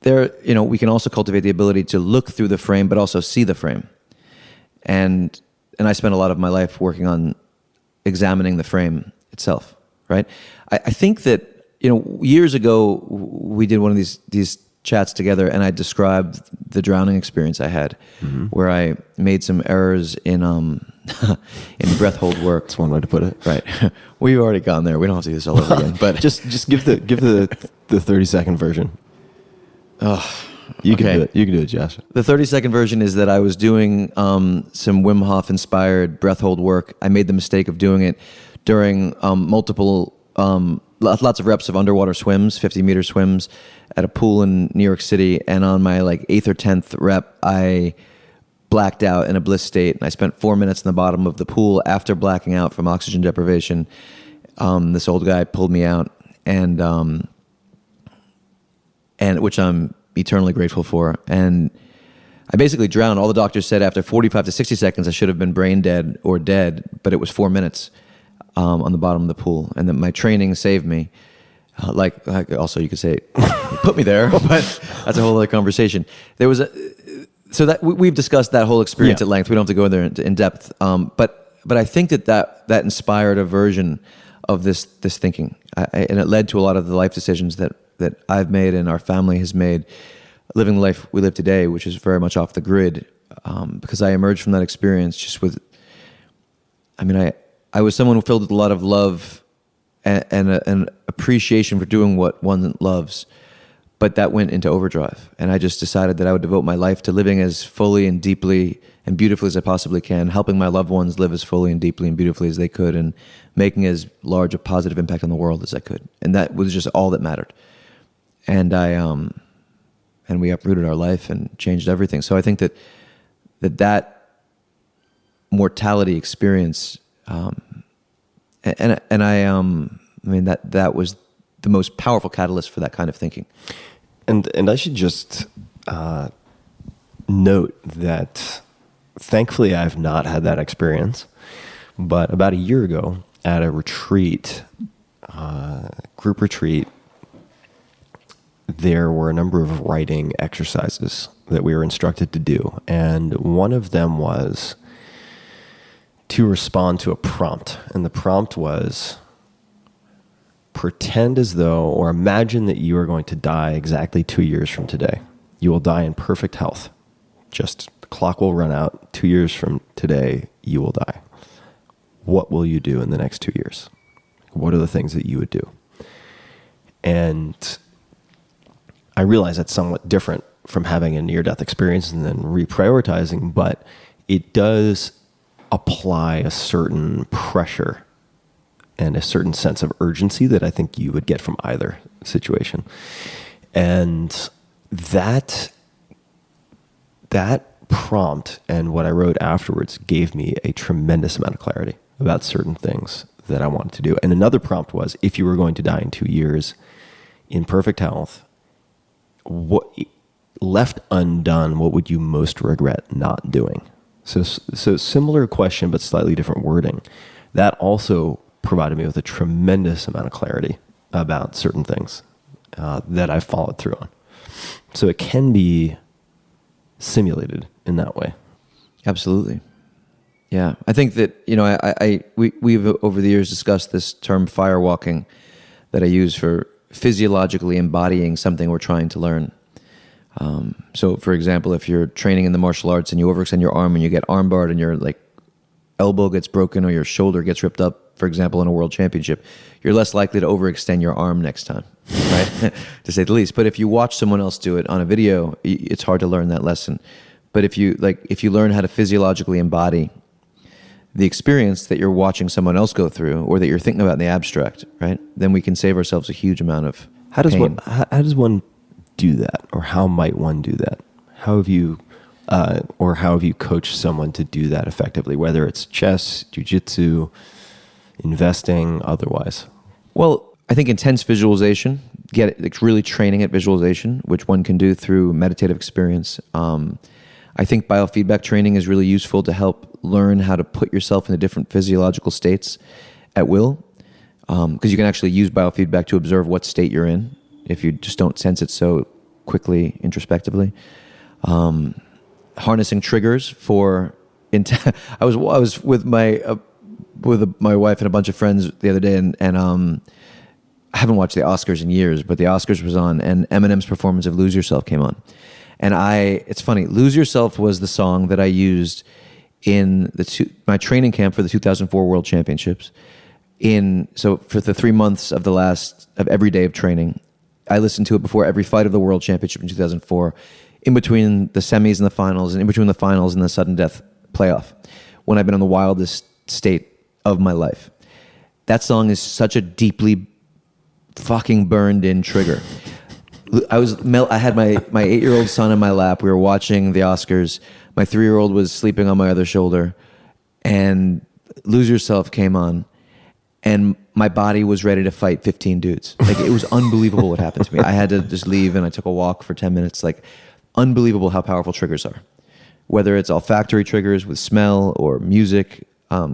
We can also cultivate the ability to look through the frame, but also see the frame. And I spent a lot of my life working on examining the frame itself, right? I think that, years ago, we did one of these chats together, and I described the drowning experience I had, where I made some errors in breath hold work. That's one way to put it. Right. We've already gone there. We don't have to do this all over again. But just give the 30-second version. You can do it. You can do it, Josh. The 30-second version is that I was doing some Wim Hof inspired breath hold work. I made the mistake of doing it during multiple lots of reps of underwater swims, 50-meter swims at a pool in New York City. And on my 8th or 10th rep, I blacked out in a bliss state. And I spent 4 minutes in the bottom of the pool after blacking out from oxygen deprivation. This old guy pulled me out, and which I'm eternally grateful for. And I basically drowned. All the doctors said after 45 to 60 seconds, I should have been brain dead or dead, but it was 4 minutes on the bottom of the pool. And that my training saved me. Also you could say, put me there, but that's a whole other conversation. There was we've discussed that whole experience at length. We don't have to go there in depth. But I think that inspired a version of this thinking. And it led to a lot of the life decisions that I've made and our family has made, living the life we live today, which is very much off the grid, because I emerged from that experience just with, I was someone who filled with a lot of love and an appreciation for doing what one loves, but that went into overdrive. And I just decided that I would devote my life to living as fully and deeply and beautifully as I possibly can, helping my loved ones live as fully and deeply and beautifully as they could, and making as large a positive impact on the world as I could. And that was just all that mattered. And we uprooted our life and changed everything. So I think that mortality experience, that was the most powerful catalyst for that kind of thinking. And I should just note that thankfully I've not had that experience, but about a year ago at a retreat, group retreat, there were a number of writing exercises that we were instructed to do. And one of them was to respond to a prompt. And the prompt was, pretend as though, or imagine that you are going to die exactly 2 years from today. You will die in perfect health. Just the clock will run out. 2 years from today, you will die. What will you do in the next 2 years? What are the things that you would do? And I realize that's somewhat different from having a near-death experience and then reprioritizing, but it does apply a certain pressure and a certain sense of urgency that I think you would get from either situation. And that prompt and what I wrote afterwards gave me a tremendous amount of clarity about certain things that I wanted to do. And another prompt was, if you were going to die in 2 years in perfect health, what left undone, what would you most regret not doing? So similar question, but slightly different wording. That also provided me with a tremendous amount of clarity about certain things that I followed through on. So it can be simulated in that way. Absolutely. Yeah. I think that, we've over the years discussed this term firewalking that I use for physiologically embodying something we're trying to learn. So for example, if you're training in the martial arts and you overextend your arm and you get armbarred and your elbow gets broken or your shoulder gets ripped up, for example, in a world championship, you're less likely to overextend your arm next time, right? To say the least. But if you watch someone else do it on a video, it's hard to learn that lesson. But if you learn how to physiologically embody the experience that you're watching someone else go through or that you're thinking about in the abstract, right? Then we can save ourselves a huge amount of pain. How does one do that, or how might one do that? How have you coached someone to do that effectively, whether it's chess, jiu-jitsu, investing, otherwise? Well, I think intense visualization, really training at visualization, which one can do through meditative experience. I think biofeedback training is really useful to help learn how to put yourself into different physiological states at will, because you can actually use biofeedback to observe what state you're in if you just don't sense it so quickly introspectively. Harnessing triggers for I was with my wife and a bunch of friends the other day, and I haven't watched the Oscars in years, but the Oscars was on, and Eminem's performance of "Lose Yourself" came on, and it's funny. "Lose Yourself" was the song that I used in my training camp for the 2004 World Championships. So for the 3 months of every day of training, I listened to it before every fight of the World Championship in 2004, in between the semis and the finals, and in between the finals and the sudden death playoff, when I've been in the wildest state of my life. That song is such a deeply fucking burned in trigger. I had my 8-year-old son in my lap. We were watching the Oscars. My 3-year-old was sleeping on my other shoulder, and "Lose Yourself" came on, and my body was ready to fight 15 dudes. Like, it was unbelievable what happened to me. I had to just leave, and I took a walk for 10 minutes. Like, unbelievable how powerful triggers are. Whether it's olfactory triggers with smell or music,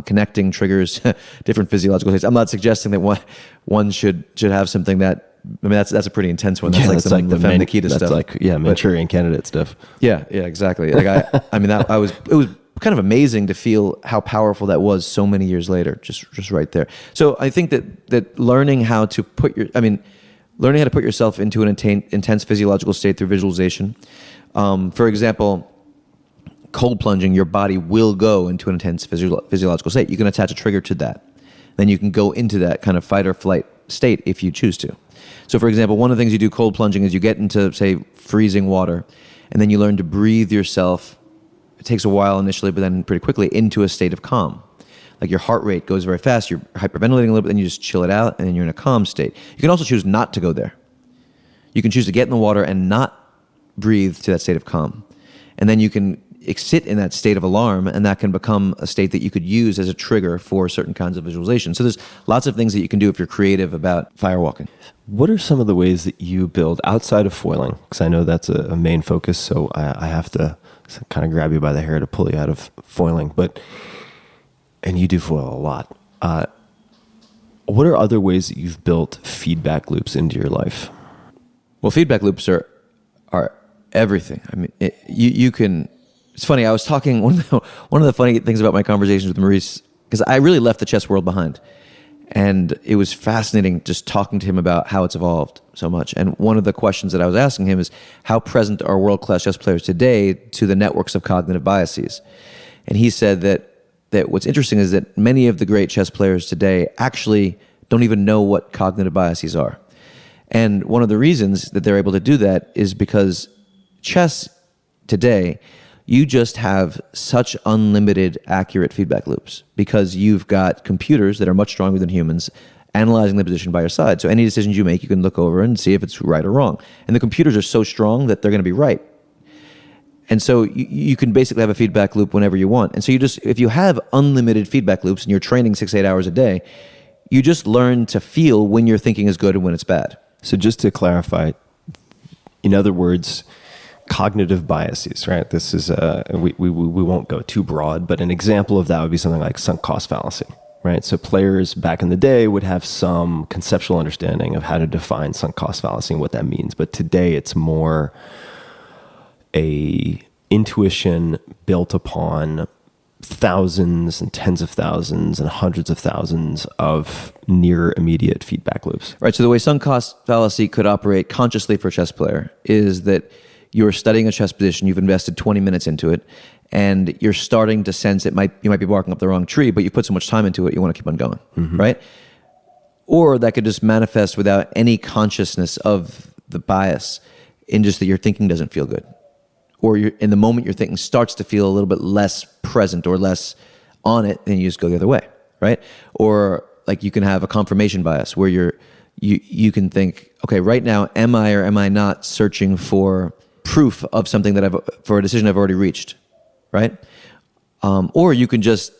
connecting triggers, different physiological states. I'm not suggesting that one should have something that. I mean, that's a pretty intense one. That's that's like the Nikita that's stuff. like Manchurian Candidate stuff. Yeah, exactly. Like it was kind of amazing to feel how powerful that was so many years later, just right there. So I think that learning how to put yourself into an intense physiological state through visualization. For example, cold plunging, your body will go into an intense physiological state. You can attach a trigger to that. Then you can go into that kind of fight or flight state if you choose to. So for example, one of the things you do cold plunging is you get into, say, freezing water, and then you learn to breathe yourself. It takes a while initially, but then pretty quickly into a state of calm. Like, your heart rate goes very fast, you're hyperventilating a little bit, then you just chill it out, and then you're in a calm state. You can also choose not to go there. You can choose to get in the water and not breathe to that state of calm. And then you can sit in that state of alarm, and that can become a state that you could use as a trigger for certain kinds of visualization. So there's lots of things that you can do if you're creative about firewalking. What are some of the ways that you build outside of foiling? Because I know that's a main focus, so I have to kind of grab you by the hair to pull you out of foiling. And you do foil a lot. What are other ways that you've built feedback loops into your life? Well, feedback loops are everything. I mean, you can. It's funny. I was talking one of the funny things about my conversations with Maurice, because I really left the chess world behind, and it was fascinating just talking to him about how it's evolved so much. And one of the questions that I was asking him is, how present are world-class chess players today to the networks of cognitive biases? And he said that what's interesting is that many of the great chess players today actually don't even know what cognitive biases are. And one of the reasons that they're able to do that is because chess today, you just have such unlimited accurate feedback loops, because you've got computers that are much stronger than humans analyzing the position by your side. So any decisions you make, you can look over and see if it's right or wrong. And the computers are so strong that they're going to be right. And so you can basically have a feedback loop whenever you want. And so if you have unlimited feedback loops and you're training 6-8 hours a day, you just learn to feel when your thinking is good and when it's bad. So just to clarify, in other words, cognitive biases, right? This is we won't go too broad, but an example of that would be something like sunk cost fallacy, right? So players back in the day would have some conceptual understanding of how to define sunk cost fallacy and what that means, but today it's more a intuition built upon thousands and tens of thousands and hundreds of thousands of near immediate feedback loops. Right. So the way sunk cost fallacy could operate consciously for a chess player is that you're studying a chess position, you've invested 20 minutes into it, and you're starting to sense you might be barking up the wrong tree, but you put so much time into it, you want to keep on going, right? Or that could just manifest without any consciousness of the bias, in just that your thinking doesn't feel good. Or in the moment your thinking starts to feel a little bit less present or less on it, then you just go the other way, right? Or like you can have a confirmation bias where you can think, okay, right now, am I or am I not searching for proof of something for a decision I've already reached, right? Or you can just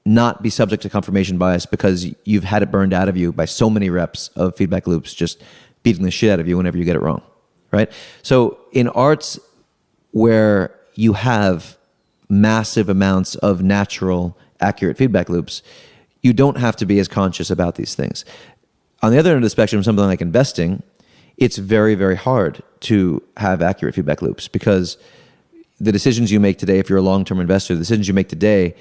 not be subject to confirmation bias because you've had it burned out of you by so many reps of feedback loops just beating the shit out of you whenever you get it wrong, right? So in arts where you have massive amounts of natural, accurate feedback loops, you don't have to be as conscious about these things. On the other end of the spectrum, something like investing, it's very, very hard to have accurate feedback loops, because the decisions you make today, if you're a long-term investor, the decisions you make today,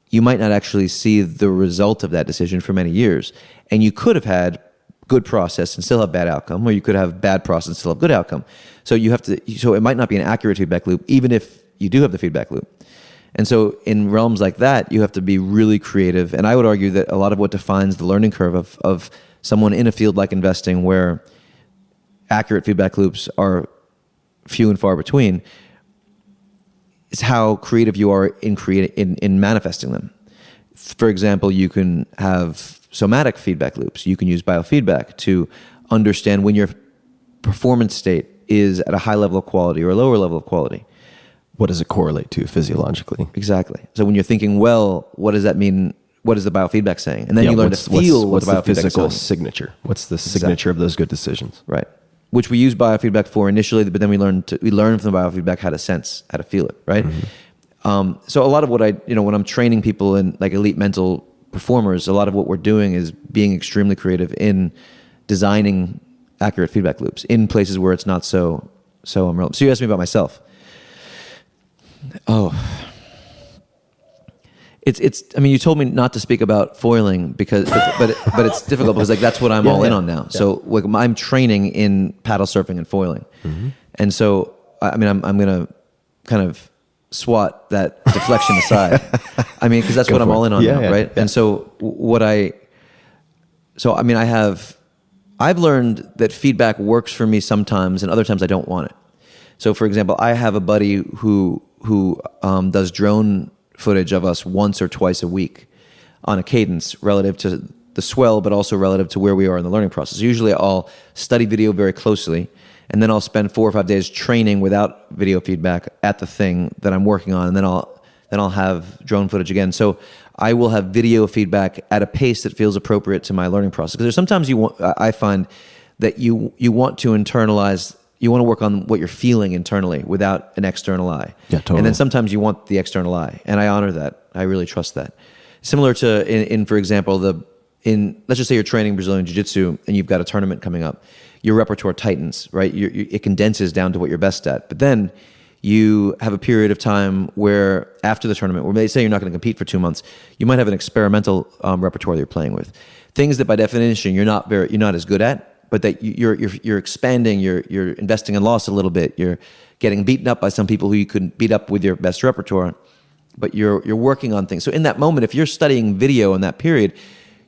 you might not actually see the result of that decision for many years. And you could have had good process and still have bad outcome, or you could have bad process and still have good outcome. So so it might not be an accurate feedback loop, even if you do have the feedback loop. And so in realms like that, you have to be really creative. And I would argue that a lot of what defines the learning curve of someone in a field like investing, where accurate feedback loops are few and far between, is how creative you are in manifesting them. For example, you can have somatic feedback loops. You can use biofeedback to understand when your performance state is at a high level of quality or a lower level of quality. What does it correlate to physiologically? Exactly. So when you're thinking well, what does that mean? What is the biofeedback saying? And then you learn to feel what the biofeedback is physical saying. signature? What's the signature of those good decisions? Right. Which we use biofeedback for initially, but then we learn from the biofeedback how to sense, how to feel it, right? So a lot of what when I'm training people in like elite mental performers, a lot of what we're doing is being extremely creative in designing accurate feedback loops in places where it's not so unreal. So you asked me about myself. Oh, it's. I mean, you told me not to speak about foiling but it's difficult because like that's what I'm all in on now. Yeah. So like I'm training in paddle surfing and foiling, and so I mean I'm gonna kind of swat that deflection aside. I mean, because that's what I'm all in on now, right? Yeah. And so I've learned that feedback works for me sometimes, and other times I don't want it. So, for example, I have a buddy who does drone footage of us once or twice a week on a cadence relative to the swell, but also relative to where we are in the learning process. Usually I'll study video very closely, and then I'll spend 4 or 5 days training without video feedback at the thing that I'm working on, and then I'll have drone footage again. So I will have video feedback at a pace that feels appropriate to my learning process. Because there's sometimes I find that you want to internalize. You want to work on what you're feeling internally without an external eye. Yeah, totally. And then sometimes you want the external eye, and I honor that. I really trust that. Similar to in for example, let's just say you're training Brazilian Jiu-Jitsu and you've got a tournament coming up. Your repertoire tightens, right? It condenses down to what you're best at. But then you have a period of time where after the tournament, where they say you're not going to compete for 2 months, you might have an experimental repertoire that you're playing with, things that by definition you're not as good at. But that you're expanding, you're investing in loss a little bit. You're getting beaten up by some people who you couldn't beat up with your best repertoire, but you're working on things. So in that moment, if you're studying video in that period,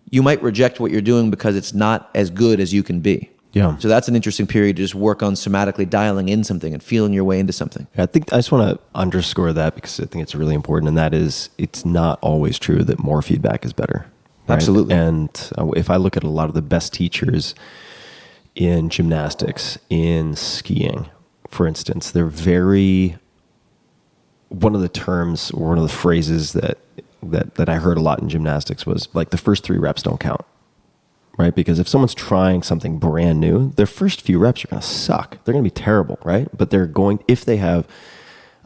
you might reject what you're doing because it's not as good as you can be. Yeah. So that's an interesting period to just work on somatically dialing in something and feeling your way into something. I think I just want to underscore that because I think it's really important, and that is it's not always true that more feedback is better. Right? Absolutely. And if I look at a lot of the best teachers in gymnastics, in skiing, for instance, they're one of the terms or one of the phrases that I heard a lot in gymnastics was like the first 3 reps don't count, right? Because if someone's trying something brand new, their first few reps are going to suck. They're going to be terrible, right? But if they have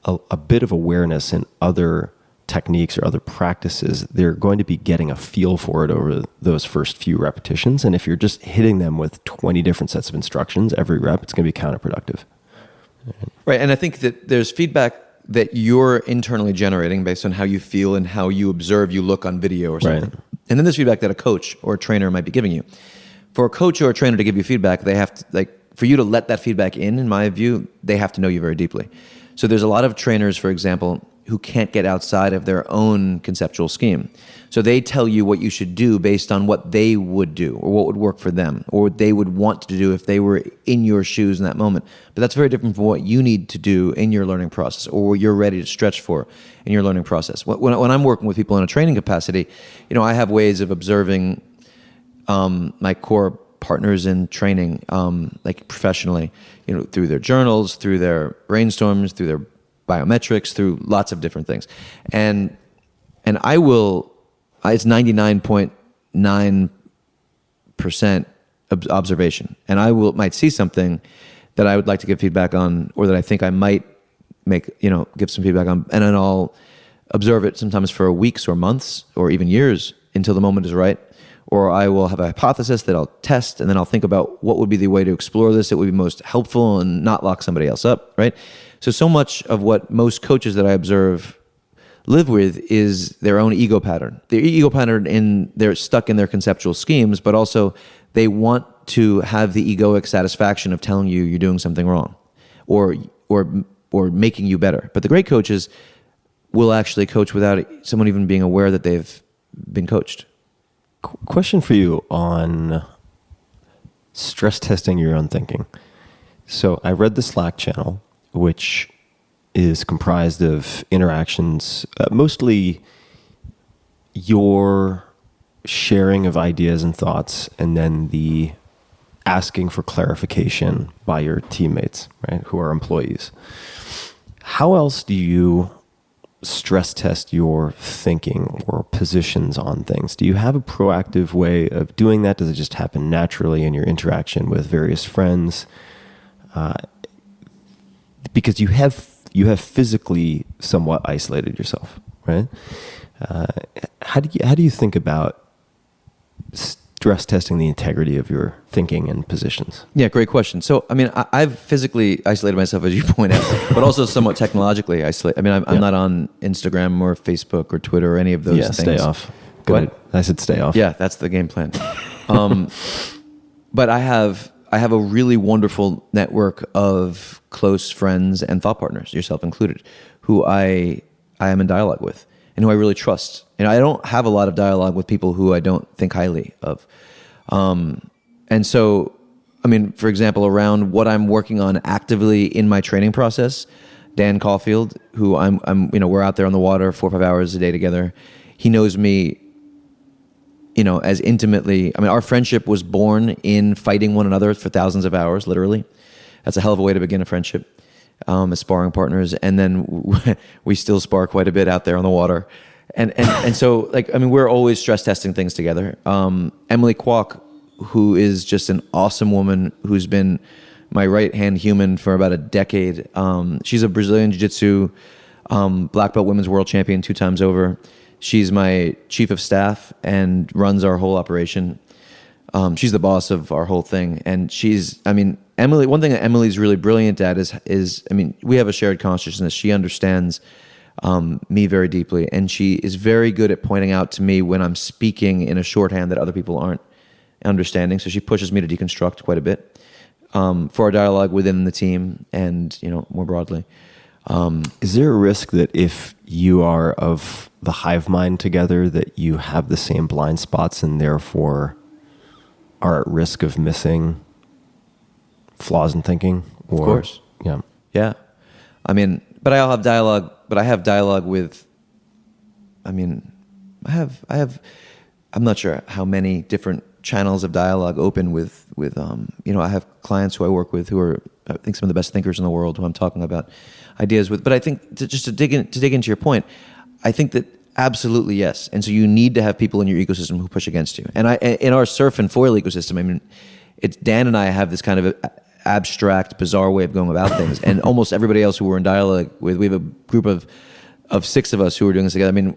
a bit of awareness in other techniques or other practices, they're going to be getting a feel for it over those first few repetitions. And if you're just hitting them with 20 different sets of instructions every rep, it's going to be counterproductive. Right. And I think that there's feedback that you're internally generating based on how you feel and how you observe you look on video or something. Right. And then there's feedback that a coach or a trainer might be giving you. For a coach or a trainer to give you feedback, they have to, for you to let that feedback in my view, they have to know you very deeply. So there's a lot of trainers, for example, who can't get outside of their own conceptual scheme. So they tell you what you should do based on what they would do or what would work for them or what they would want to do if they were in your shoes in that moment. But that's very different from what you need to do in your learning process or what you're ready to stretch for in your learning process. When I'm working with people in a training capacity, I have ways of observing my core partners in training, like professionally, through their journals, through their brainstorms, through their biometrics, through lots of different things. And I will, it's 99.9% observation. And I might see something that I would like to give feedback on, or that I think I might give some feedback on, and then I'll observe it sometimes for weeks or months or even years until the moment is right, or I will have a hypothesis that I'll test, and then I'll think about what would be the way to explore this that would be most helpful and not lock somebody else up, right? So much of what most coaches that I observe live with is their own ego pattern. Their ego pattern they're stuck in their conceptual schemes, but also they want to have the egoic satisfaction of telling you you're doing something wrong or making you better. But the great coaches will actually coach without someone even being aware that they've been coached. Question for you on stress testing your own thinking. So I read the Slack channel, which is comprised of interactions, mostly your sharing of ideas and thoughts, and then the asking for clarification by your teammates, right, who are employees. How else do you stress test your thinking or positions on things? Do you have a proactive way of doing that? Does it just happen naturally in your interaction with various friends? Because you have physically somewhat isolated yourself, right? How do you think about stress testing the integrity of your thinking and positions? Yeah, great question. So, I mean, I've physically isolated myself, as you point out, but also somewhat technologically isolated. I mean, I'm not on Instagram or Facebook or Twitter or any of those things. Stay off. What? I said stay off. Yeah, that's the game plan. But I have a really wonderful network of close friends and thought partners, yourself included, who I am in dialogue with and who I really trust. And I don't have a lot of dialogue with people who I don't think highly of. And so, I mean, for example, around what I'm working on actively in my training process, Dan Caulfield, who we're out there on the water 4 or 5 hours a day together. He knows me, as intimately. I mean, our friendship was born in fighting one another for thousands of hours, literally. That's a hell of a way to begin a friendship, as sparring partners. And then we still spar quite a bit out there on the water. And so, we're always stress testing things together. Emily Kwok, who is just an awesome woman who's been my right-hand human for about a decade. She's a Brazilian Jiu-Jitsu black belt women's world champion 2 times over. She's my chief of staff and runs our whole operation. She's the boss of our whole thing. And Emily, one thing that Emily's really brilliant at is we have a shared consciousness. She understands me very deeply. And she is very good at pointing out to me when I'm speaking in a shorthand that other people aren't understanding. So she pushes me to deconstruct quite a bit for our dialogue within the team and, more broadly. Is there a risk that if you are of the hive mind together, that you have the same blind spots and therefore are at risk of missing flaws in thinking? Of course. Yeah. Yeah. But I have dialogue with, I'm not sure how many different channels of dialogue open with I have clients who I work with who are, I think, some of the best thinkers in the world who I'm talking about ideas with. But I think to dig into your point, I think that absolutely yes. And so you need to have people in your ecosystem who push against you. And in our surf and foil ecosystem, it's Dan and I have this kind of abstract, bizarre way of going about things. And almost everybody else who we're in dialogue with, we have a group of 6 of us who are doing this together.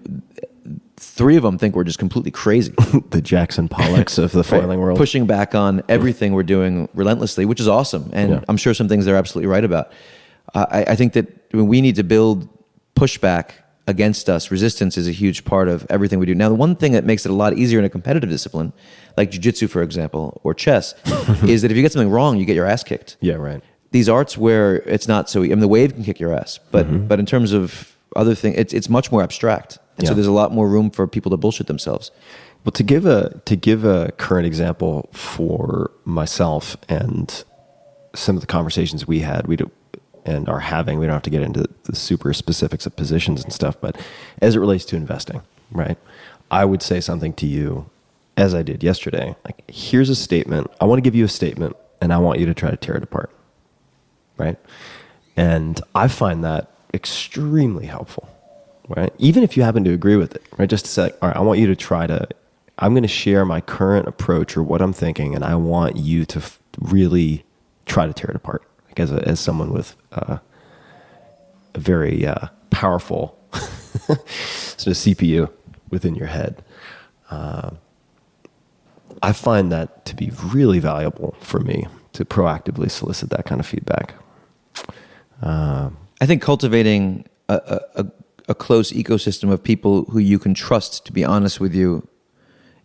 3 of them think we're just completely crazy. The Jackson Pollocks of the foiling world. Pushing back on everything we're doing relentlessly, which is awesome. And I'm sure some things they're absolutely right about. I think that we need to build pushback against us. Resistance is a huge part of everything we do. Now, the one thing that makes it a lot easier in a competitive discipline, like jiu-jitsu, for example, or chess, is that if you get something wrong, you get your ass kicked. Yeah, right. These arts where it's not so, the wave can kick your ass, but in terms of other things, it's much more abstract. And so there's a lot more room for people to bullshit themselves. Well, to give a current example for myself and some of the conversations we had, and are having, we don't have to get into the super specifics of positions and stuff, but as it relates to investing, right? I would say something to you, as I did yesterday, like, here's a statement. I want to give you a statement, and I want you to try to tear it apart, right? And I find that extremely helpful, right? Even if you happen to agree with it, right? Just to say, all right, I want you to I'm going to share my current approach or what I'm thinking, and I want you to really try to tear it apart. As someone with a very powerful sort of CPU within your head. I find that to be really valuable for me to proactively solicit that kind of feedback. I think cultivating a close ecosystem of people who you can trust to be honest with you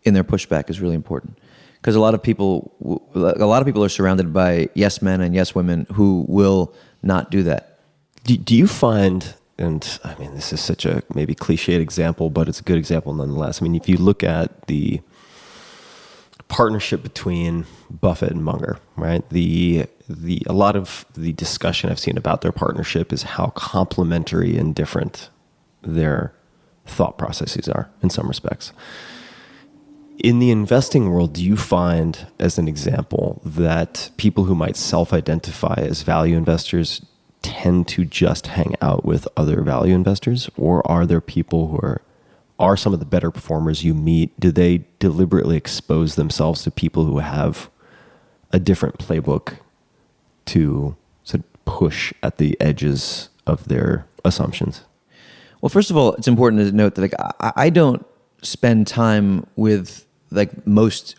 in their pushback is really important. Because a lot of people are surrounded by yes men and yes women who will not do that. Do you find, and I mean, this is such a maybe cliched example, but it's a good example nonetheless. I mean, if you look at the partnership between Buffett and Munger, right? A lot of the discussion I've seen about their partnership is how complementary and different their thought processes are in some respects. In the investing world, do you find, as an example, that people who might self-identify as value investors tend to just hang out with other value investors? Or are there people who are some of the better performers you meet? Do they deliberately expose themselves to people who have a different playbook to sort of push at the edges of their assumptions? Well, first of all, it's important to note that I don't spend time with a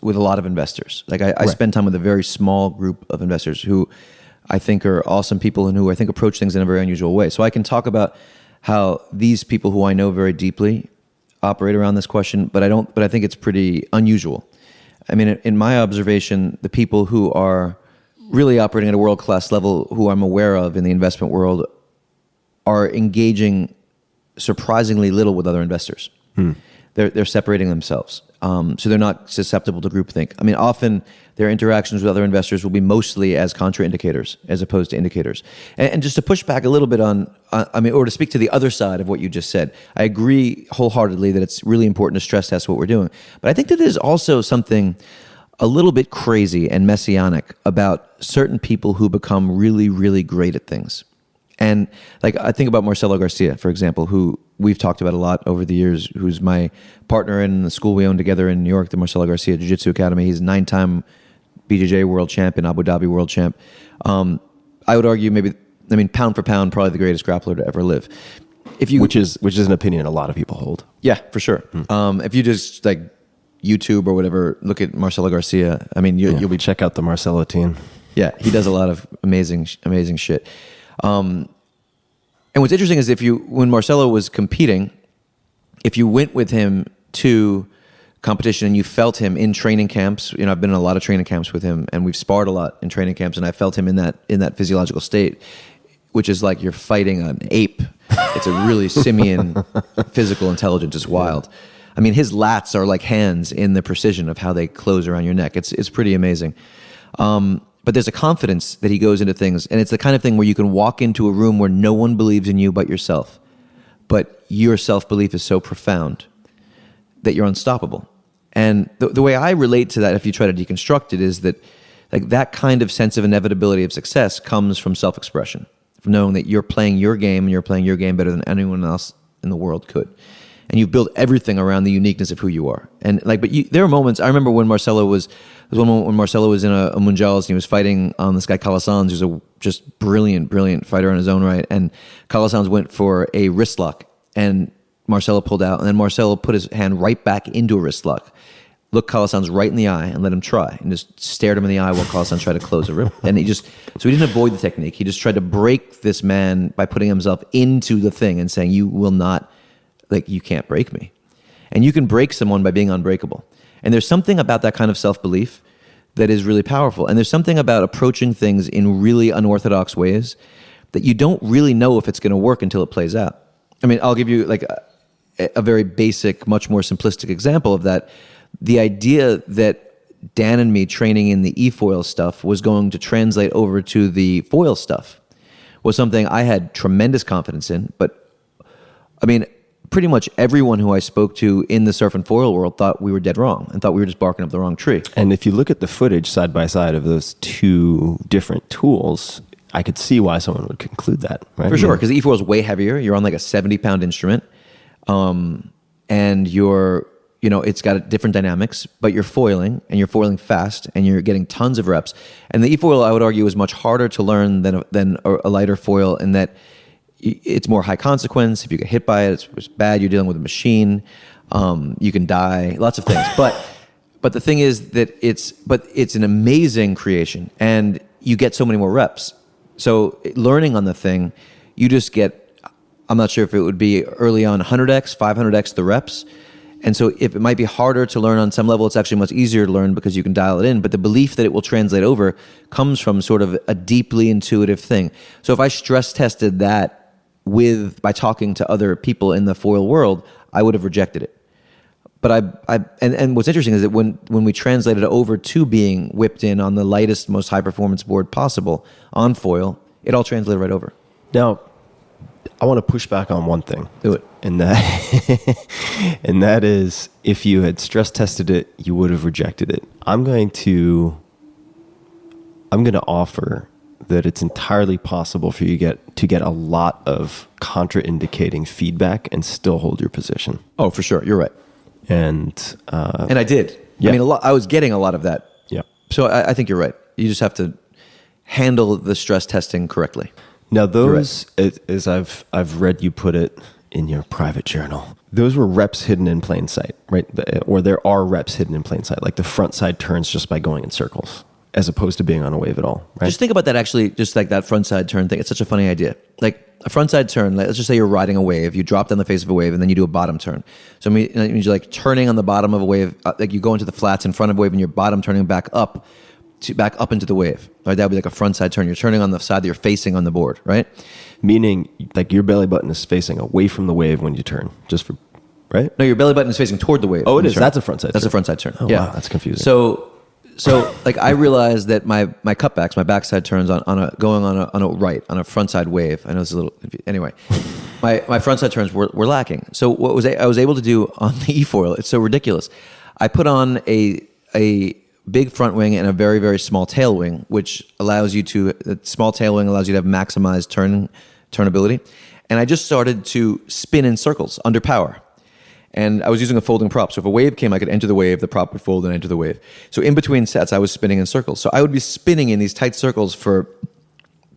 lot of investors. I Right. spend time with a very small group of investors who I think are awesome people and who I think approach things in a very unusual way. So I can talk about how these people who I know very deeply operate around this question, but I think it's pretty unusual. I mean, in my observation, the people who are really operating at a world-class level who I'm aware of in the investment world are engaging surprisingly little with other investors. They're separating themselves. So they're not susceptible to groupthink. I mean, often their interactions with other investors will be mostly as contraindicators as opposed to indicators. And just to push back a little bit or to speak to the other side of what you just said, I agree wholeheartedly that it's really important to stress test what we're doing. But I think that there's also something a little bit crazy and messianic about certain people who become really, really great at things. And I think about Marcelo Garcia, for example, who we've talked about a lot over the years, who's my partner in the school we own together in New York, the Marcelo Garcia Jiu-Jitsu Academy. He's a 9-time BJJ world champ and Abu Dhabi world champ. I would argue pound for pound, probably the greatest grappler to ever live. Which is an opinion a lot of people hold. Yeah, for sure. If you just YouTube or whatever, look at Marcelo Garcia. I mean, you'll be check out the Marcelo team. Yeah, he does a lot of amazing shit. And what's interesting is when Marcelo was competing, if you went with him to competition and you felt him in training camps, I've been in a lot of training camps with him and we've sparred a lot in training camps and I felt him in that physiological state, which is like you're fighting an ape. It's a really simian physical intelligence. It's wild. I mean, his lats are like hands in the precision of how they close around your neck. It's pretty amazing. But there's a confidence that he goes into things, and it's the kind of thing where you can walk into a room where no one believes in you but yourself. But your self-belief is so profound that you're unstoppable. And the way I relate to that, if you try to deconstruct it, is that that kind of sense of inevitability of success comes from self-expression, from knowing that you're playing your game and you're playing your game better than anyone else in the world could. And you've built everything around the uniqueness of who you are. And there are moments. I remember when Marcelo was in a Mundials and he was fighting this guy Calasanz, who's a just brilliant fighter in his own right. And Calasanz went for a wrist lock, and Marcelo pulled out, and then Marcelo put his hand right back into a wrist lock, looked Calasanz right in the eye, and let him try, and just stared him in the eye while Calasanz tried to close a rip. And so he didn't avoid the technique. He just tried to break this man by putting himself into the thing and saying, "You will not." You can't break me. And you can break someone by being unbreakable. And there's something about that kind of self-belief that is really powerful. And there's something about approaching things in really unorthodox ways that you don't really know if it's going to work until it plays out. I mean, I'll give you a very basic, much more simplistic example of that. The idea that Dan and me training in the eFoil stuff was going to translate over to the foil stuff was something I had tremendous confidence in. But, I mean, pretty much everyone who I spoke to in the surf and foil world thought we were dead wrong and thought we were just barking up the wrong tree. And if you look at the footage side by side of those two different tools, I could see why someone would conclude that, right? For sure, because the eFoil is way heavier. You're on a 70-pound instrument, and it's got different dynamics, but you're foiling, and you're foiling fast, and you're getting tons of reps. And the eFoil, I would argue, is much harder to learn than a lighter foil in that it's more high consequence. If you get hit by it, it's bad. You're dealing with a machine. You can die, lots of things. But the thing is that it's an amazing creation, and you get so many more reps. So learning on the thing, you just get, I'm not sure if it would be early on 100x, 500x the reps. And so if it might be harder to learn on some level, it's actually much easier to learn because you can dial it in. But the belief that it will translate over comes from sort of a deeply intuitive thing. So if I stress tested that by talking to other people in the foil world, I would have rejected it. But and what's interesting is that when we translated it over to being whipped in on the lightest, most high performance board possible on foil, it all translated right over. Now, I want to push back on one thing. Do it. And that is, if you had stress tested it, you would have rejected it. I'm going to offer that it's entirely possible for you to get a lot of contraindicating feedback and still hold your position. Oh, for sure. You're right. And I did. Yeah. I mean, I was getting a lot of that. Yeah. So I think you're right. You just have to handle the stress testing correctly. Now, those, as I've read you put it in your private journal, those were reps hidden in plain sight, right? Or there are reps hidden in plain sight, like the front side turns just by going in circles, as opposed to being on a wave at all, right? Just think about that actually, just like that front side turn thing. It's such a funny idea. Like a front side turn, let's just say you're riding a wave, you drop down the face of a wave, and then you do a bottom turn. So it means you're like turning on the bottom of a wave, like you go into the flats in front of a wave and your bottom turning back up into the wave. Right? That would be like a front side turn. You're turning on the side that you're facing on the board, right? Meaning like your belly button is facing away from the wave when you turn, right? No, your belly button is facing toward the wave. Oh, it is. That's a front side turn. That's a front side turn. Oh, yeah. Wow, that's confusing. So like I realized that my cutbacks, my backside turns on a front side wave. I know it's a little, anyway, my front side turns were lacking. So what I was able to do on the eFoil, it's so ridiculous. I put on a big front wing and a very, very small tail wing, which allows you the small tail wing allows you to have maximized turnability. And I just started to spin in circles under power. And I was using a folding prop. So if a wave came, I could enter the wave, the prop would fold and enter the wave. So in between sets, I was spinning in circles. So I would be spinning in these tight circles for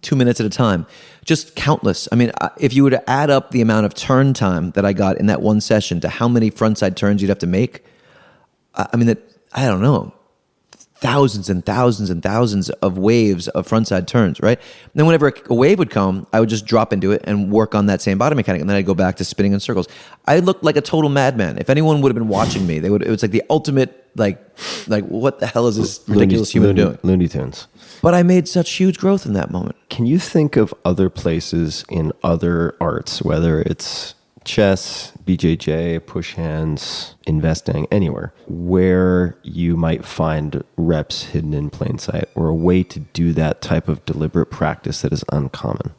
2 minutes at a time. Just countless. I mean, if you were to add up the amount of turn time that I got in that one session to how many frontside turns you'd have to make, I don't know, thousands and thousands and thousands of waves of frontside turns, right? And then whenever a wave would come, I would just drop into it and work on that same bottom mechanic, and then I'd go back to spinning in circles. I looked like a total madman. If anyone would have been watching me, it was like the ultimate, like what the hell is this ridiculous human doing? Looney Tunes. But I made such huge growth in that moment. Can you think of other places in other arts, whether it's chess, BJJ, push hands, investing, anywhere, where you might find reps hidden in plain sight or a way to do that type of deliberate practice that is uncommon?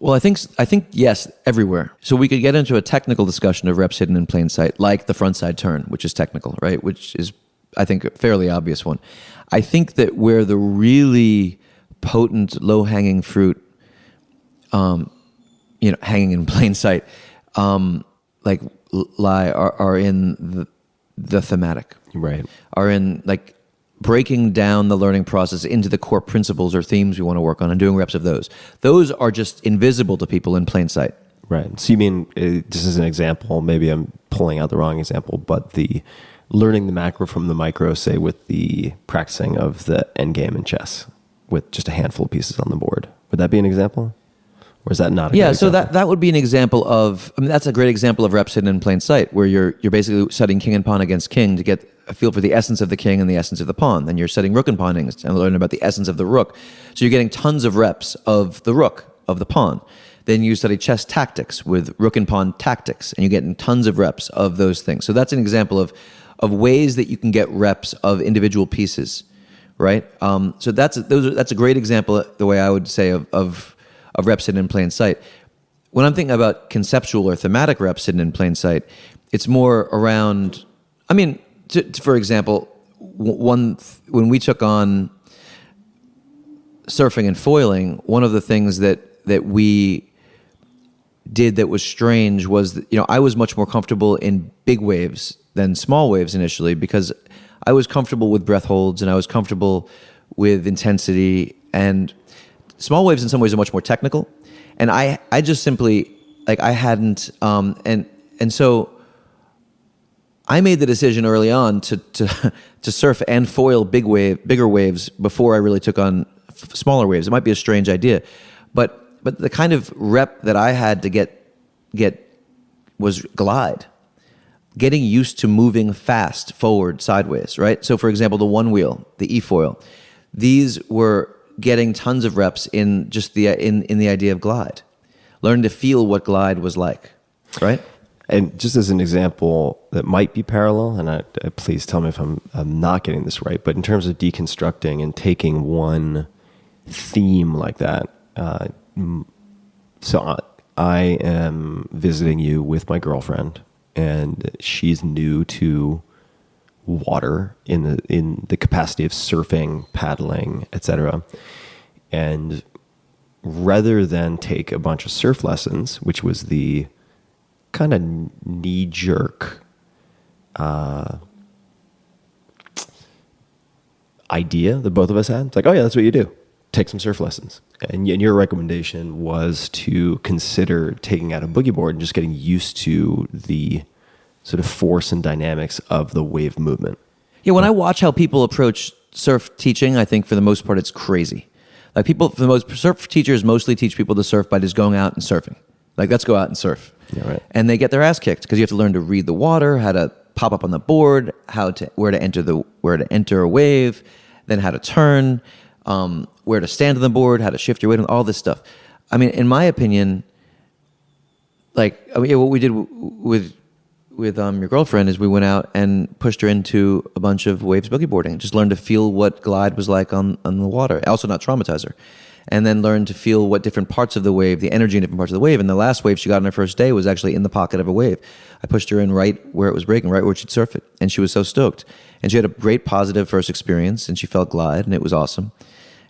Well, I think yes, everywhere. So we could get into a technical discussion of reps hidden in plain sight, like the front side turn, which is technical, right? Which is, I think, a fairly obvious one. I think that where the really potent, low-hanging fruit, hanging in plain sight, are in the thematic, right? Are in like breaking down the learning process into the core principles or themes we want to work on and doing reps of those. Those are just invisible to people in plain sight. Right. So you mean, this is an example, maybe I'm pulling out the wrong example, but the learning the macro from the micro, say with the practicing of the end game in chess with just a handful of pieces on the board. Would that be an example? Or is that not a good example? So that would be an example of, that's a great example of reps hidden in plain sight, where you're basically studying king and pawn against king to get a feel for the essence of the king and the essence of the pawn. Then you're studying rook and pawning and learning about the essence of the rook. So you're getting tons of reps of the rook, of the pawn. Then you study chess tactics with rook and pawn tactics, and you're getting tons of reps of those things. So that's an example of ways that you can get reps of individual pieces, right? So that's a great example, the way I would say, of reps hidden in plain sight. When I'm thinking about conceptual or thematic reps hidden in plain sight, it's more around, for example, when we took on surfing and foiling, one of the things that we did that was strange was that, I was much more comfortable in big waves than small waves initially, because I was comfortable with breath holds and I was comfortable with intensity, and small waves in some ways are much more technical. And I just simply, I hadn't, and so I made the decision early on to to surf and foil bigger waves before I really took on smaller waves. It might be a strange idea, but the kind of rep that I had to get was glide. Getting used to moving fast, forward, sideways, right? So for example, the one wheel, the eFoil, these were getting tons of reps in just in the idea of glide. Learn to feel what glide was like, right? And just as an example that might be parallel, and please tell me if I'm not getting this right, but in terms of deconstructing and taking one theme like that, so I am visiting you with my girlfriend, and she's new to water in the capacity of surfing, paddling, etc. And rather than take a bunch of surf lessons, which was the kind of knee-jerk idea that both of us had, it's like, oh yeah, that's what you do. Take some surf lessons. And your recommendation was to consider taking out a boogie board and just getting used to the sort of force and dynamics of the wave movement. Yeah, when I watch how people approach surf teaching, I think for the most part it's crazy. Like surf teachers mostly teach people to surf by just going out and surfing. Like, let's go out and surf. Yeah, right. And they get their ass kicked because you have to learn to read the water, how to pop up on the board, where to enter a wave, then how to turn, where to stand on the board, how to shift your weight, and all this stuff. I mean, in my opinion, what we did with your girlfriend is we went out and pushed her into a bunch of waves boogie boarding, just learned to feel what glide was like on the water, also not traumatize her, and then learn to feel what different parts of the wave, the energy in different parts of the wave. And the last wave she got on her first day was actually in the pocket of a wave. I pushed her in right where it was breaking, right where she'd surf it. And she was so stoked. And she had a great positive first experience, and she felt glide, and it was awesome.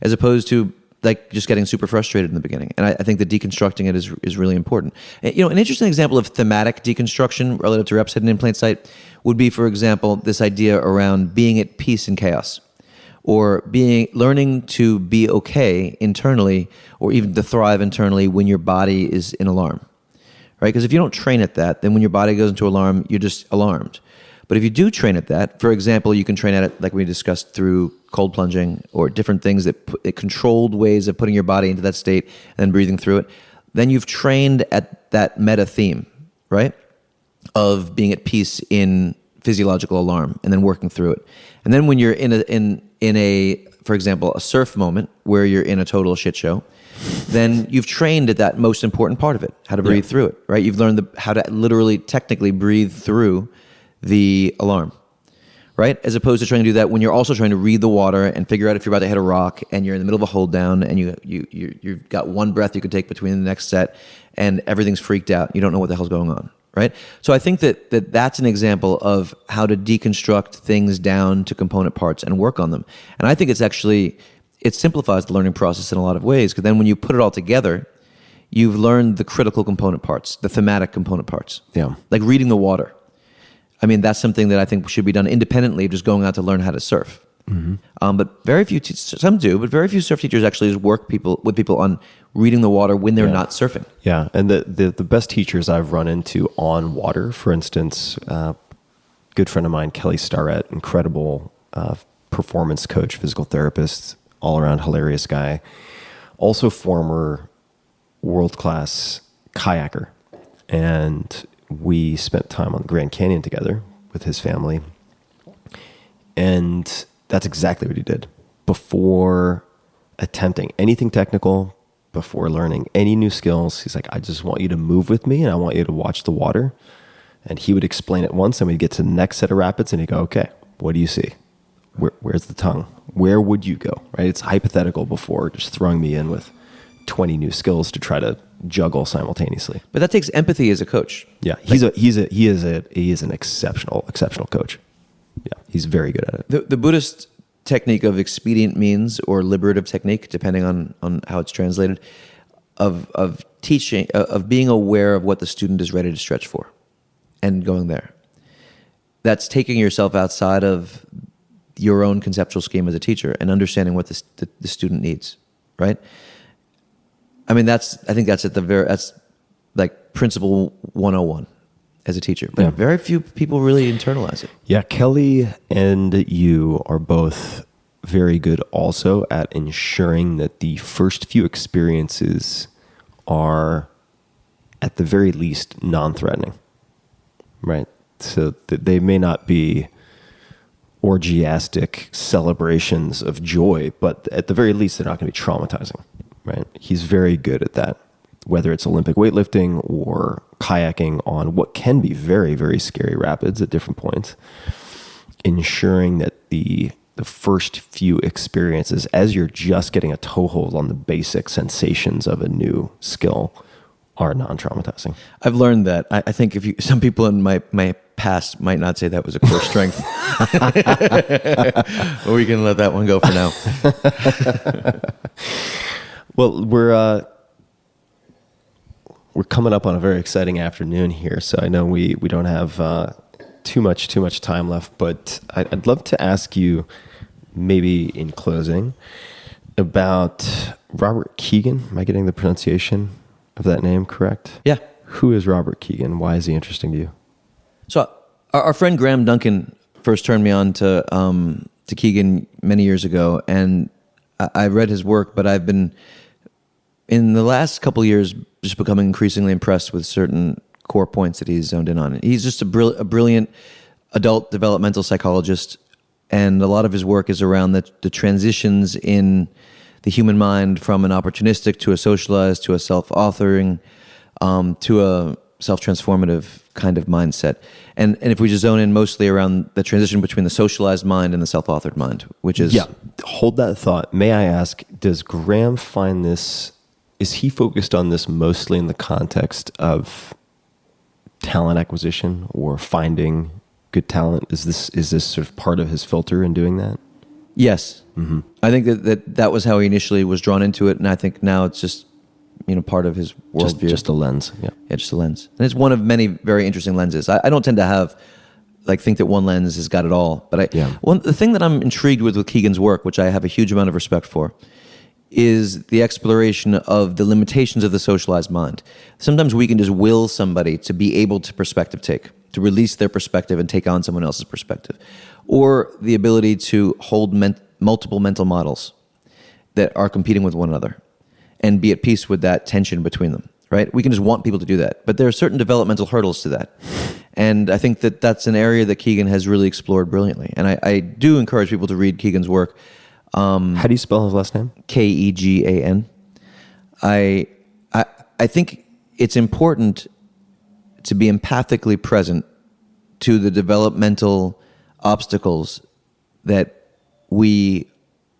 As opposed to like just getting super frustrated in the beginning. And I think that deconstructing it is really important. And, an interesting example of thematic deconstruction relative to reps hidden in plain sight would be, for example, this idea around being at peace in chaos, or learning to be okay internally, or even to thrive internally when your body is in alarm, right? Because if you don't train at that, then when your body goes into alarm, you're just alarmed. But if you do train at that, for example, you can train at it like we discussed through cold plunging or different things that controlled ways of putting your body into that state and then breathing through it. Then you've trained at that meta theme, right? Of being at peace in physiological alarm and then working through it. And then when you're in a, for example, a surf moment where you're in a total shit show, then you've trained at that most important part of it, how to breathe through it, right? You've learned how to literally, technically breathe through the alarm, right? As opposed to trying to do that when you're also trying to read the water and figure out if you're about to hit a rock and you're in the middle of a hold down and you've got one breath you can take between the next set and everything's freaked out. You don't know what the hell's going on, right? So I think that's an example of how to deconstruct things down to component parts and work on them. And I think it simplifies the learning process in a lot of ways, because then when you put it all together, you've learned the critical component parts, the thematic component parts. Yeah. Like reading the water. I mean, that's something that I think should be done independently of just going out to learn how to surf. Mm-hmm. But very few, some do, but very few surf teachers actually work with people on reading the water when they're not surfing. Yeah, and the best teachers I've run into on water, for instance, good friend of mine, Kelly Starrett, incredible performance coach, physical therapist, all-around hilarious guy, also former world-class kayaker. And we spent time on the Grand Canyon together with his family. And that's exactly what he did. Before attempting anything technical, before learning any new skills, he's like, I just want you to move with me and I want you to watch the water. And he would explain it once, and we'd get to the next set of rapids and he'd go, okay, what do you see? Where's the tongue? Where would you go? Right? It's hypothetical before just throwing me in with 20 new skills to try to juggle simultaneously. But that takes empathy as a coach. Yeah, he is an exceptional coach. Yeah, he's very good at it. The Buddhist technique of expedient means, or liberative technique, depending on how it's translated, of teaching, of being aware of what the student is ready to stretch for and going there. That's taking yourself outside of your own conceptual scheme as a teacher and understanding what the student needs, right? I mean, that's like principle 101. as a teacher, but very few people really internalize it. Yeah, Kelly and you are both very good also at ensuring that the first few experiences are, at the very least, non-threatening, right? So that they may not be orgiastic celebrations of joy, but at the very least, they're not going to be traumatizing, right? He's very good at that, whether it's Olympic weightlifting or kayaking on what can be very, very scary rapids at different points, ensuring that the first few experiences, as you're just getting a toehold on the basic sensations of a new skill, are non-traumatizing. I've learned that. I think some people in my past might not say that was a core strength. Or we can let that one go for now. Well, we're coming up on a very exciting afternoon here, so I know we don't have too much time left, but I'd love to ask you, maybe in closing, about Robert Kegan. Am I getting the pronunciation of that name correct? Yeah. Who is Robert Kegan? Why is he interesting to you? So our friend Graham Duncan first turned me on to Kegan many years ago, and I read his work, but I've been, in the last couple of years, just becoming increasingly impressed with certain core points that he's zoned in on. He's just a brilliant adult developmental psychologist, and a lot of his work is around the transitions in the human mind from an opportunistic to a socialized to a self-authoring to a self-transformative kind of mindset. And if we just zone in mostly around the transition between the socialized mind and the self-authored mind, which is... Yeah, hold that thought. May I ask, does Graham find this... Is he focused on this mostly in the context of talent acquisition or finding good talent? Is this sort of part of his filter in doing that? Yes. Mm-hmm. I think that was how he initially was drawn into it, and I think now it's just part of his worldview. Just a lens. Yeah, just a lens. And it's one of many very interesting lenses. I don't tend to have think that one lens has got it all, but the thing that I'm intrigued with Kegan's work, which I have a huge amount of respect for, is the exploration of the limitations of the socialized mind. Sometimes we can just will somebody to be able to perspective take, to release their perspective and take on someone else's perspective, or the ability to hold multiple mental models that are competing with one another and be at peace with that tension between them, right? We can just want people to do that, but there are certain developmental hurdles to that. And I think that that's an area that Kegan has really explored brilliantly. And I do encourage people to read Kegan's work. How do you spell his last name? Kegan. I think it's important to be empathically present to the developmental obstacles that we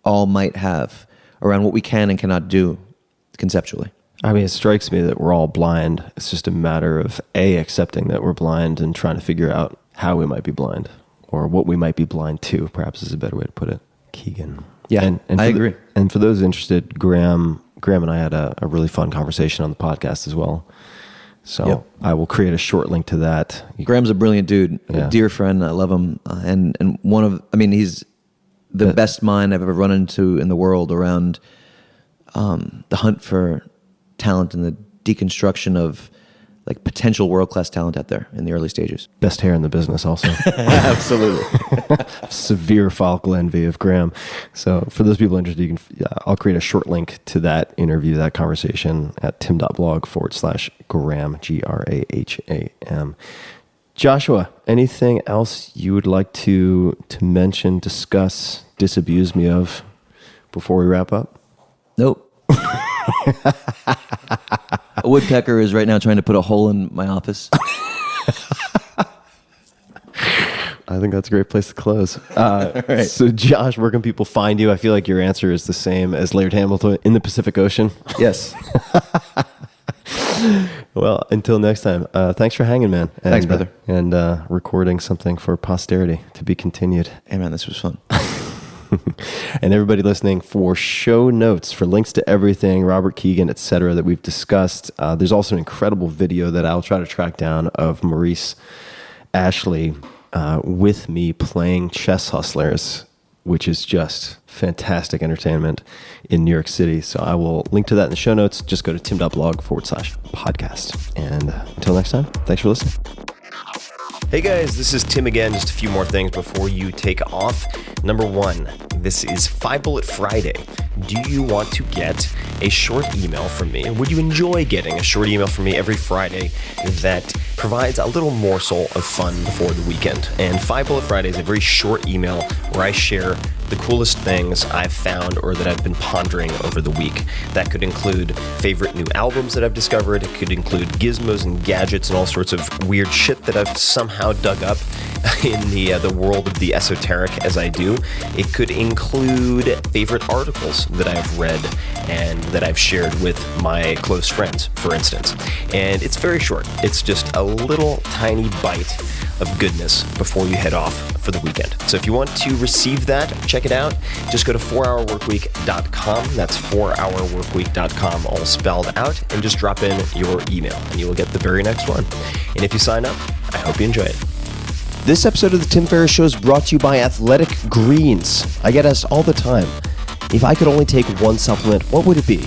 all might have around what we can and cannot do conceptually. I mean, it strikes me that we're all blind. It's just a matter of accepting that we're blind and trying to figure out how we might be blind, or what we might be blind to, perhaps is a better way to put it. Kegan. Yeah, and I agree. And for those interested, Graham and I had a really fun conversation on the podcast as well. So I will create a short link to that. Graham's a brilliant dude, a dear friend. I love him. And he's the best mind I've ever run into in the world around the hunt for talent and the deconstruction of potential world-class talent out there in the early stages. Best hair in the business also. Absolutely. Severe follicle envy of Graham. So for those people interested, I'll create a short link to that interview, that conversation at tim.blog/Graham, Graham. Joshua, anything else you would like to mention, discuss, disabuse me of before we wrap up? Nope. A woodpecker is right now trying to put a hole in my office. I think that's a great place to close. Right. So, Josh, where can people find you? I feel like your answer is the same as Laird Hamilton, in the Pacific Ocean. Yes. Well, until next time, thanks for hanging, man. Thanks, brother. And recording something for posterity to be continued. Hey, man, this was fun. And everybody listening, for show notes, for links to everything, Robert Kegan, etc., that we've discussed, there's also an incredible video that I'll try to track down of Maurice Ashley with me playing Chess Hustlers, which is just fantastic entertainment in New York City. So I will link to that in the show notes. Just go to tim.blog/podcast. And until next time, thanks for listening. Hey guys, this is Tim again. Just a few more things before you take off. Number one, this is 5 Bullet Friday. Do you want to get a short email from me? Would you enjoy getting a short email from me every Friday that provides a little morsel of fun before the weekend? And 5 Bullet Friday is a very short email where I share the coolest things I've found or that I've been pondering over the week. That could include favorite new albums that I've discovered. It could include gizmos and gadgets and all sorts of weird shit that I've somehow dug up in the world of the esoteric as I do. It could include favorite articles that I've read and that I've shared with my close friends, for instance. And it's very short. It's just a little tiny bite of goodness before you head off for the weekend. So if you want to receive that, check it out. Just go to 4hourworkweek.com. That's 4hourworkweek.com, all spelled out, and just drop in your email and you will get the very next one. And if you sign up, I hope you enjoy it. This episode of the Tim Ferriss Show is brought to you by Athletic Greens. I get asked all the time, if I could only take one supplement, what would it be?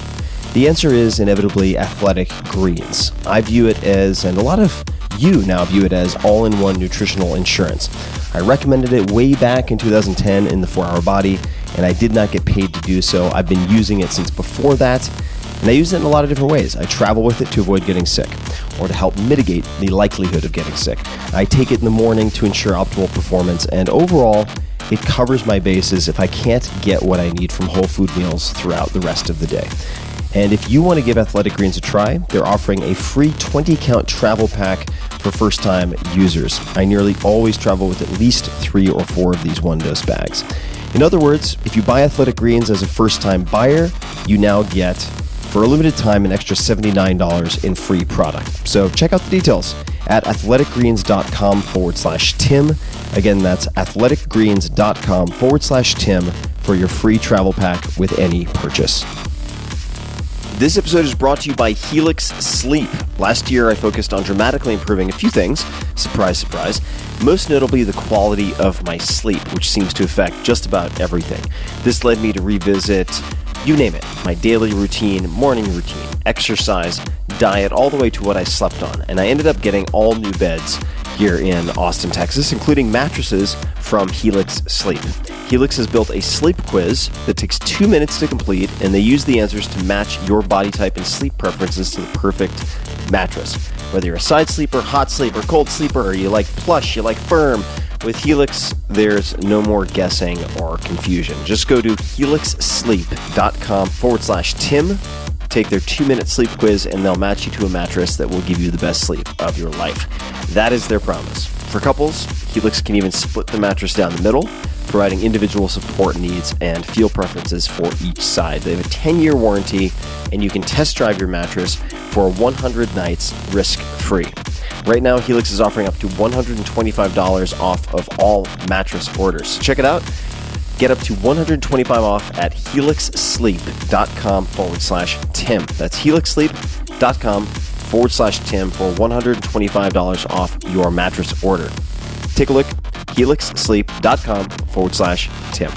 The answer is inevitably Athletic Greens. I view it as, and a lot of you now view it as, all-in-one nutritional insurance. I recommended it way back in 2010 in the 4-Hour Body, and I did not get paid to do so. I've been using it since before that, and I use it in a lot of different ways. I travel with it to avoid getting sick, or to help mitigate the likelihood of getting sick. I take it in the morning to ensure optimal performance, and overall, it covers my bases if I can't get what I need from whole food meals throughout the rest of the day. And if you want to give Athletic Greens a try, they're offering a free 20-count travel pack for first-time users. I nearly always travel with at least 3 or 4 of these one-dose bags. In other words, if you buy Athletic Greens as a first-time buyer, you now get, for a limited time, an extra $79 in free product. So check out the details at athleticgreens.com/Tim. Again, that's athleticgreens.com/Tim for your free travel pack with any purchase. This episode is brought to you by Helix Sleep. Last year, I focused on dramatically improving a few things. Surprise, surprise. Most notably, the quality of my sleep, which seems to affect just about everything. This led me to revisit, you name it, my daily routine, morning routine, exercise, diet, all the way to what I slept on. And I ended up getting all new beds here in Austin, Texas, including mattresses from Helix Sleep. Helix has built a sleep quiz that takes 2 minutes to complete, and they use the answers to match your body type and sleep preferences to the perfect mattress. Whether you're a side sleeper, hot sleeper, cold sleeper, or you like plush, you like firm, with Helix, there's no more guessing or confusion. Just go to helixsleep.com/Tim, take their 2-minute sleep quiz, and they'll match you to a mattress that will give you the best sleep of your life. That is their promise. For couples, Helix can even split the mattress down the middle, providing individual support needs and feel preferences for each side. They have a 10-year warranty, and you can test drive your mattress for 100 nights risk-free. Right now, Helix is offering up to $125 off of all mattress orders. Check it out. Get up to $125 off at helixsleep.com/Tim. That's helixsleep.com/Tim for $125 off your mattress order. Take a look, helixsleep.com/Tim.